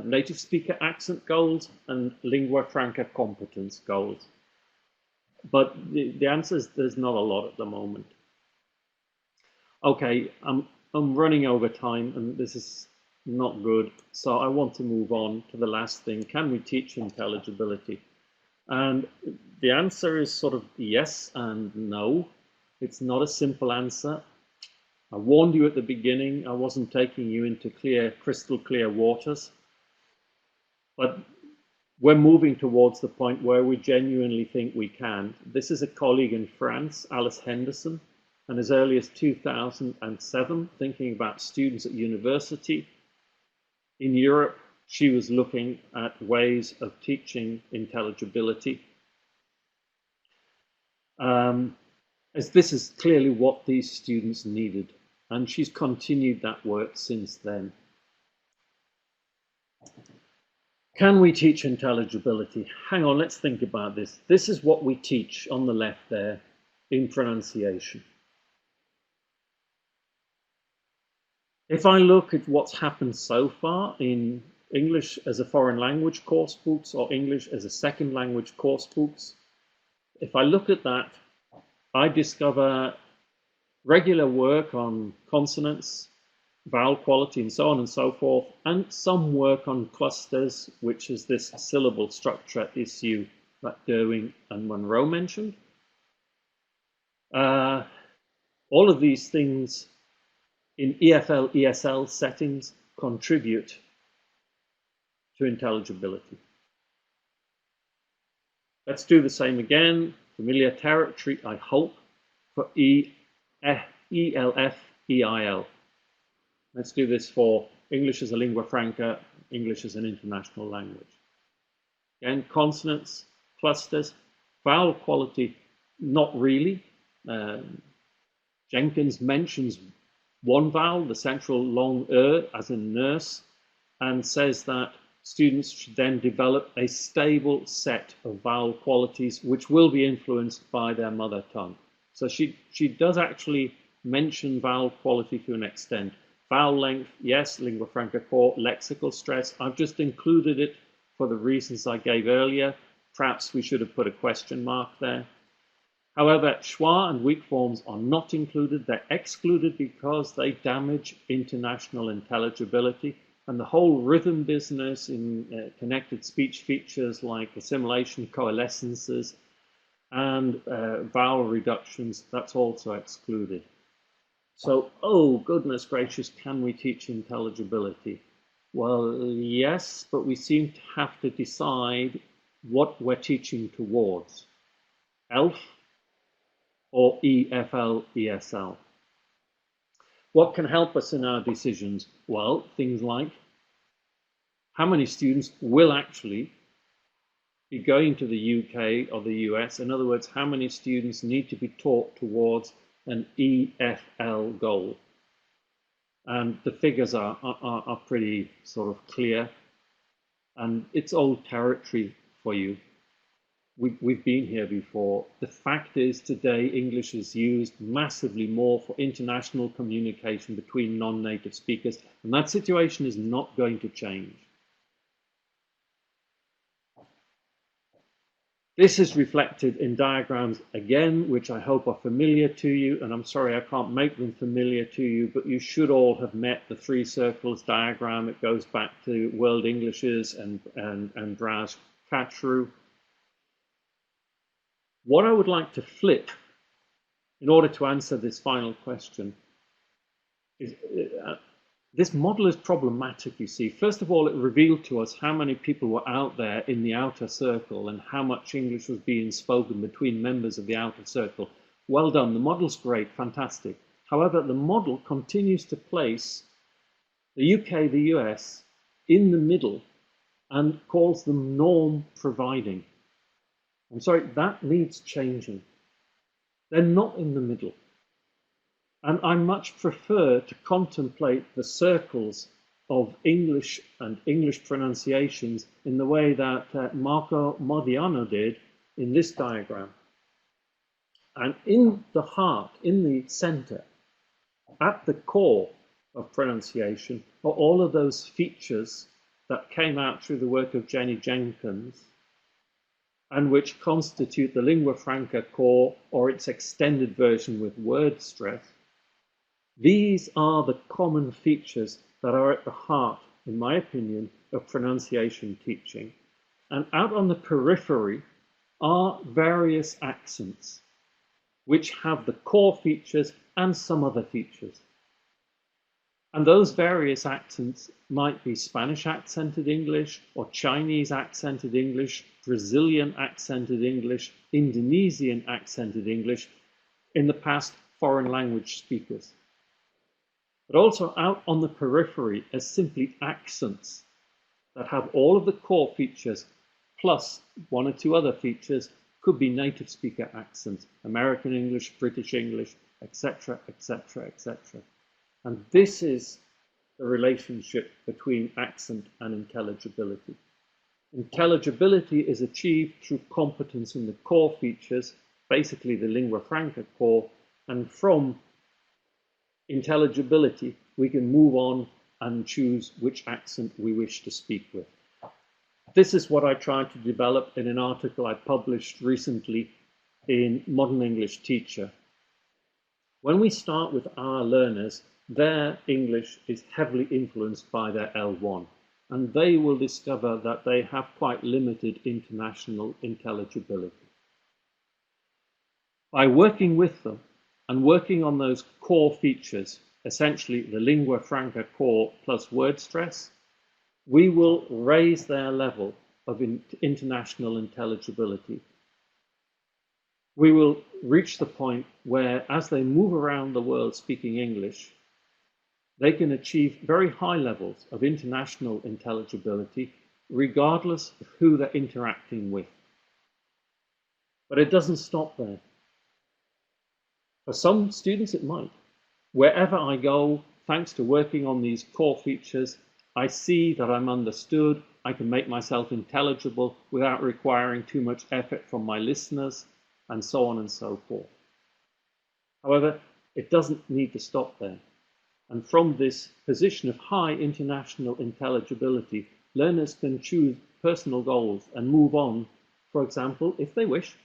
native speaker accent goals and lingua franca competence goals. But the answer is there's not a lot at the moment. Okay, I'm running over time, and this is not good. So I want to move on to the last thing. Can we teach intelligibility? And the answer is sort of yes and no. It's not a simple answer. I warned you at the beginning, I wasn't taking you into crystal clear waters. But we're moving towards the point where we genuinely think we can. This is a colleague in France, Alice Henderson, and as early as 2007, thinking about students at university. In Europe, she was looking at ways of teaching intelligibility. As this is clearly what these students needed, and she's continued that work since then. Can we teach intelligibility? Hang on, let's think about this. This is what we teach on the left there in pronunciation. If I look at what's happened so far in English as a foreign language course books or English as a second language course books, if I look at that, I discover regular work on consonants, vowel quality, and so on and so forth, and some work on clusters, which is this syllable structure issue that Derwing and Monroe mentioned. All of these things in EFL, ESL settings contribute to intelligibility. Let's do the same again. Familiar territory, I hope, for ELF, EIL. Let's do this for English as a lingua franca, English as an international language. Again, consonants, clusters, vowel quality, not really. Jenkins mentions one vowel, the central long as in nurse, and says that students should then develop a stable set of vowel qualities which will be influenced by their mother tongue. So she does actually mention vowel quality to an extent. Vowel length, yes. Lingua franca core, lexical stress. I've just included it for the reasons I gave earlier. Perhaps we should have put a question mark there. However, schwa and weak forms are not included. They're excluded because they damage international intelligibility, and the whole rhythm business in connected speech features like assimilation, coalescences, and vowel reductions, that's also excluded. So, oh goodness gracious, can we teach intelligibility? Well, yes, but we seem to have to decide what we're teaching towards. ELF or EFL, ESL. What can help us in our decisions? Well, things like how many students will actually be going to the UK or the US. In other words, how many students need to be taught towards an EFL goal. And the figures are pretty sort of clear, and it's old territory for you. We've been here before. The fact is today English is used massively more for international communication between non-native speakers, and that situation is not going to change. This is reflected in diagrams again, which I hope are familiar to you, and I'm sorry I can't make them familiar to you, but you should all have met the three circles diagram. It goes back to World Englishes and Braz Katru. What I would like to flip in order to answer this final question is this model is problematic, you see. First of all, it revealed to us how many people were out there in the outer circle and how much English was being spoken between members of the outer circle. Well done, the model's great, fantastic. However, the model continues to place the UK, the US in the middle and calls them norm providing. I'm sorry, that needs changing. They're not in the middle. And I much prefer to contemplate the circles of English and English pronunciations in the way that Marco Modiano did in this diagram. And in the heart, in the center, at the core of pronunciation are all of those features that came out through the work of Jenny Jenkins and which constitute the lingua franca core or its extended version with word stress. These are the common features that are at the heart, in my opinion, of pronunciation teaching. And out on the periphery are various accents, which have the core features and some other features. And those various accents might be Spanish accented English or Chinese accented English, Brazilian accented English, Indonesian accented English, in the past foreign language speakers. But also out on the periphery as simply accents that have all of the core features plus one or two other features. Could be native speaker accents, American English, British English, etc., etc., etc. And this is the relationship between accent and intelligibility. Intelligibility is achieved through competence in the core features, basically the lingua franca core, and from intelligibility, we can move on and choose which accent we wish to speak with. This is what I tried to develop in an article I published recently in Modern English Teacher. When we start with our learners, their English is heavily influenced by their L1, and they will discover that they have quite limited international intelligibility. By working with them, and working on those core features, essentially the lingua franca core plus word stress, we will raise their level of international intelligibility. We will reach the point where, as they move around the world speaking English, they can achieve very high levels of international intelligibility, regardless of who they're interacting with. But it doesn't stop there. For some students, it might. Wherever I go, thanks to working on these core features, I see that I'm understood. I can make myself intelligible without requiring too much effort from my listeners, and so on and so forth. However, it doesn't need to stop there. And from this position of high international intelligibility, learners can choose personal goals and move on, for example, if they wish,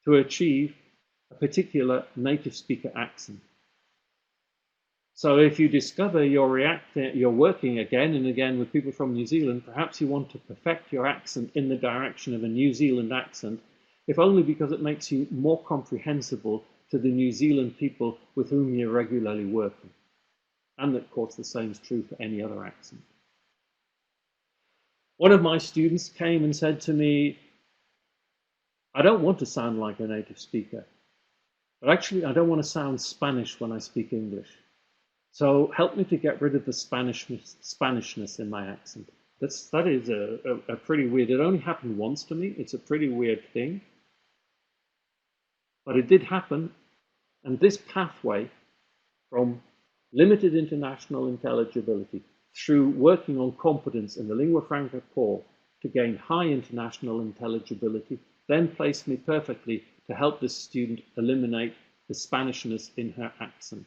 to achieve a particular native speaker accent. So if you discover you're working again and again with people from New Zealand, perhaps you want to perfect your accent in the direction of a New Zealand accent, if only because it makes you more comprehensible to the New Zealand people with whom you're regularly working. And of course, the same is true for any other accent. One of my students came and said to me, I don't want to sound like a native speaker, but actually I don't want to sound Spanish when I speak English. So help me to get rid of the Spanishness in my accent. That is a pretty weird, it only happened once to me. It's a pretty weird thing. But it did happen. And this pathway from limited international intelligibility through working on competence in the lingua franca core to gain high international intelligibility then placed me perfectly to help this student eliminate the Spanishness in her accent.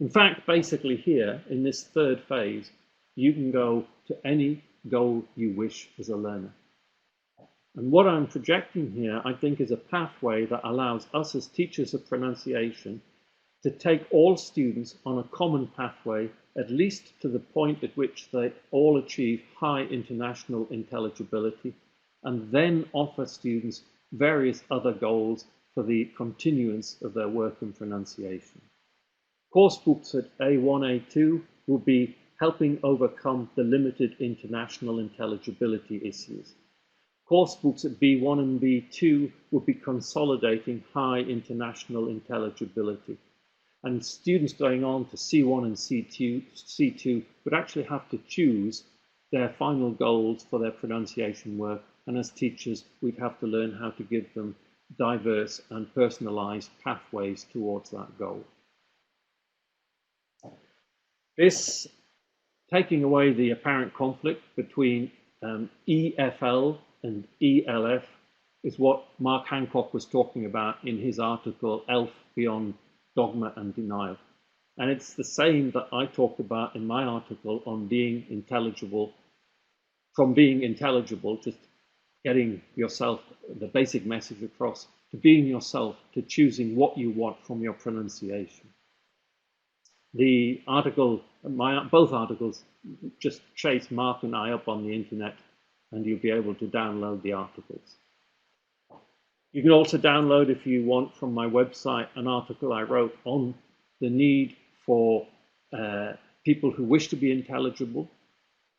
In fact, basically here, in this third phase, you can go to any goal you wish as a learner. And what I'm projecting here, I think, is a pathway that allows us as teachers of pronunciation to take all students on a common pathway, at least to the point at which they all achieve high international intelligibility, and then offer students various other goals for the continuance of their work in pronunciation. Course books at A1, A2 will be helping overcome the limited international intelligibility issues. Course books at B1 and B2 will be consolidating high international intelligibility. And students going on to C1 and C2 would actually have to choose their final goals for their pronunciation work. And as teachers, we'd have to learn how to give them diverse and personalized pathways towards that goal. This, taking away the apparent conflict between EFL and ELF, is what Mark Hancock was talking about in his article, ELF Beyond Dogma and Denial. And it's the same that I talked about in my article on being intelligible, from being intelligible, just getting yourself the basic message across, to being yourself, to choosing what you want from your pronunciation. The article, both articles, just chase Mark and I up on the internet and you'll be able to download the articles. You can also download, if you want, from my website, an article I wrote on the need for people who wish to be intelligible,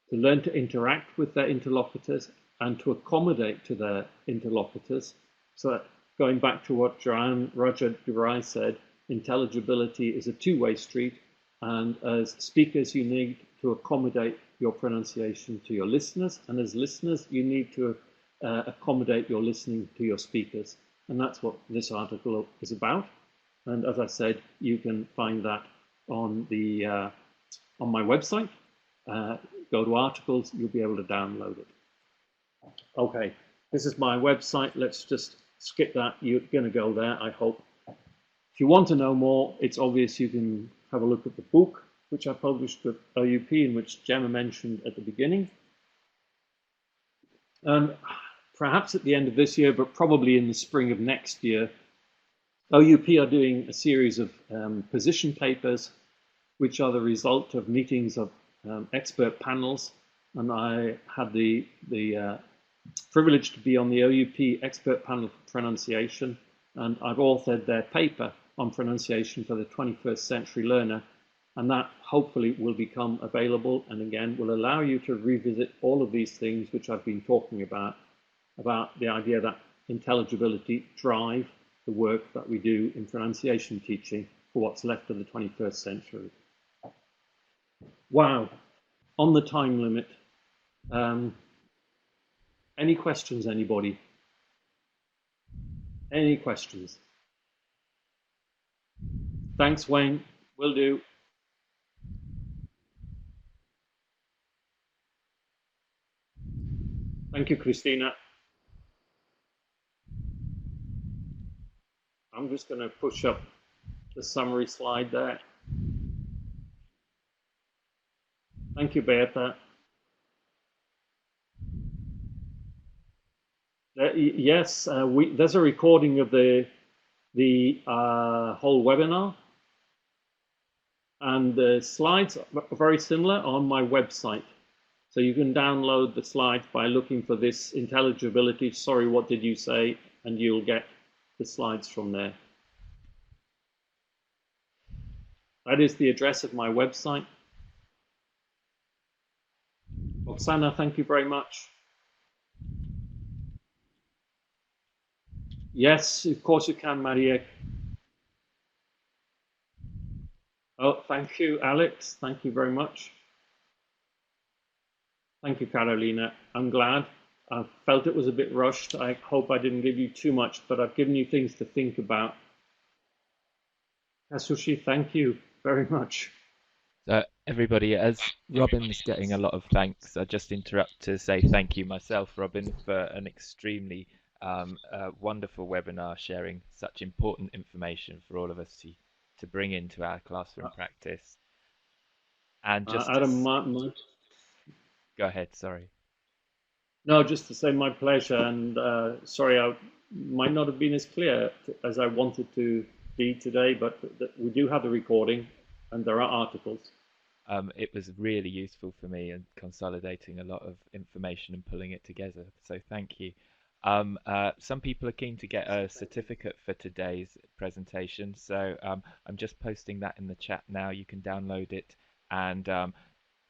to learn to interact with their interlocutors and to accommodate to their interlocutors. So that, going back to what Roger Durai said, intelligibility is a two-way street, and as speakers you need to accommodate your pronunciation to your listeners, and as listeners you need to accommodate your listening to your speakers. And that's what this article is about. And as I said, you can find that on the on my website. Go to articles, you'll be able to download it. Okay, this is my website. Let's just skip that. You're going to go there, I hope. If you want to know more, it's obvious you can have a look at the book, which I published with OUP, in which Gemma mentioned at the beginning. And perhaps at the end of this year, but probably in the spring of next year, OUP are doing a series of position papers, which are the result of meetings of expert panels. And I had the privilege to be on the OUP expert panel for pronunciation, and I've authored their paper on pronunciation for the 21st century learner, and that hopefully will become available, and again will allow you to revisit all of these things which I've been talking about the idea that intelligibility drive the work that we do in pronunciation teaching for what's left of the 21st century. Wow, on the time limit. Any questions, anybody? Any questions? Thanks, Wayne. Will do. Thank you, Christina. I'm just going to push up the summary slide there. Thank you, Beata. Yes, there's a recording of the whole webinar, and the slides are very similar on my website. So you can download the slides by looking for this intelligibility. Sorry, what did you say? And you'll get the slides from there. That is the address of my website. Oksana, thank you very much. Yes, of course you can, Maria. Oh, thank you, Alex. Thank you very much. Thank you, Carolina. I'm glad. I felt it was a bit rushed. I hope I didn't give you too much, but I've given you things to think about. Kasushi, thank you very much. So everybody, as Robin's getting a lot of thanks, I just interrupt to say thank you myself, Robin, for an extremely wonderful webinar sharing such important information for all of us to bring into our classroom practice. And just Adam, go ahead, sorry. No, just to say my pleasure, and sorry I might not have been as clear as I wanted to be today, but we do have the recording and there are articles. It was really useful for me in consolidating a lot of information and pulling it together, so thank you. Some people are keen to get a certificate for today's presentation, so I'm just posting that in the chat now. You can download it and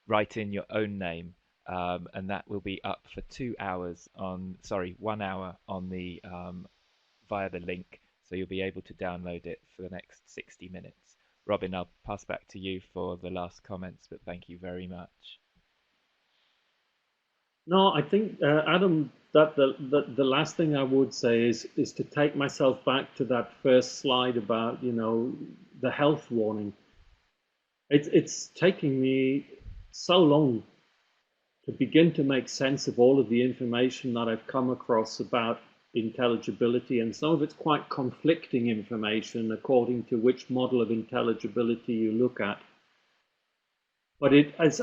write in your own name, and that will be up for 2 hours on, sorry, 1 hour on the via the link, so you'll be able to download it for the next 60 minutes. Robin, I'll pass back to you for the last comments, but thank you very much. No, I think, Adam, that the last thing I would say is to take myself back to that first slide about, you know, the health warning. It's taking me so long to begin to make sense of all of the information that I've come across about intelligibility, and some of it's quite conflicting information according to which model of intelligibility you look at. But as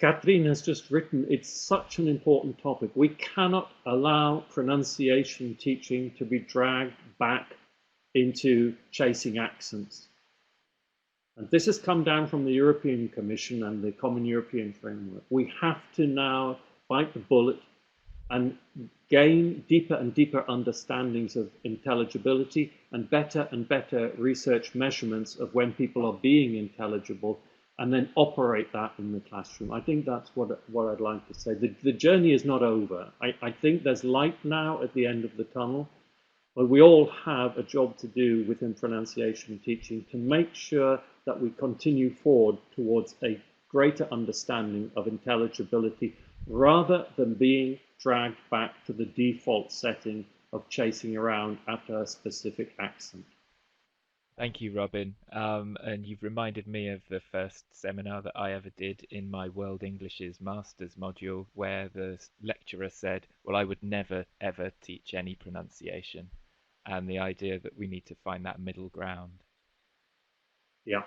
Catherine has just written, it's such an important topic. We cannot allow pronunciation teaching to be dragged back into chasing accents. And this has come down from the European Commission and the Common European Framework. We have to now bite the bullet and gain deeper and deeper understandings of intelligibility and better research measurements of when people are being intelligible, and then operate that in the classroom. I think that's what I'd like to say. The journey is not over. I think there's light now at the end of the tunnel, but we all have a job to do within pronunciation teaching to make sure that we continue forward towards a greater understanding of intelligibility rather than being dragged back to the default setting of chasing around after a specific accent. Thank you, Robin. And you've reminded me of the first seminar that I ever did in my World English's Masters module, where the lecturer said, well, I would never, ever teach any pronunciation. And the idea that we need to find that middle ground. Yeah.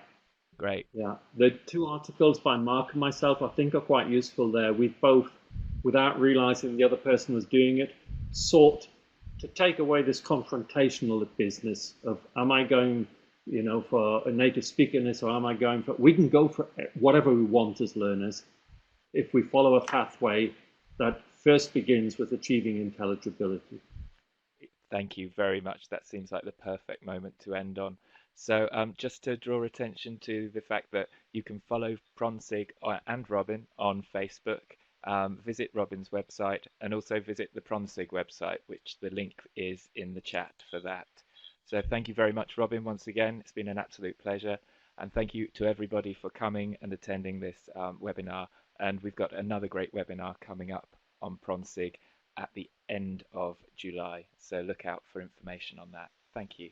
Great. Yeah. The two articles by Mark and myself, I think, are quite useful there. We've both, without realizing the other person was doing it, sought to take away this confrontational business of, am I going, you know, for a native speaker in this, or am I going for, we can go for whatever we want as learners if we follow a pathway that first begins with achieving intelligibility. Thank you very much. That seems like the perfect moment to end on. So just to draw attention to the fact that you can follow PronSIG and Robin on Facebook, visit Robin's website, and also visit the PronSIG website, which the link is in the chat for that. So thank you very much, Robin, once again. It's been an absolute pleasure. And thank you to everybody for coming and attending this webinar. And we've got another great webinar coming up on PronSIG at the end of July. So look out for information on that. Thank you.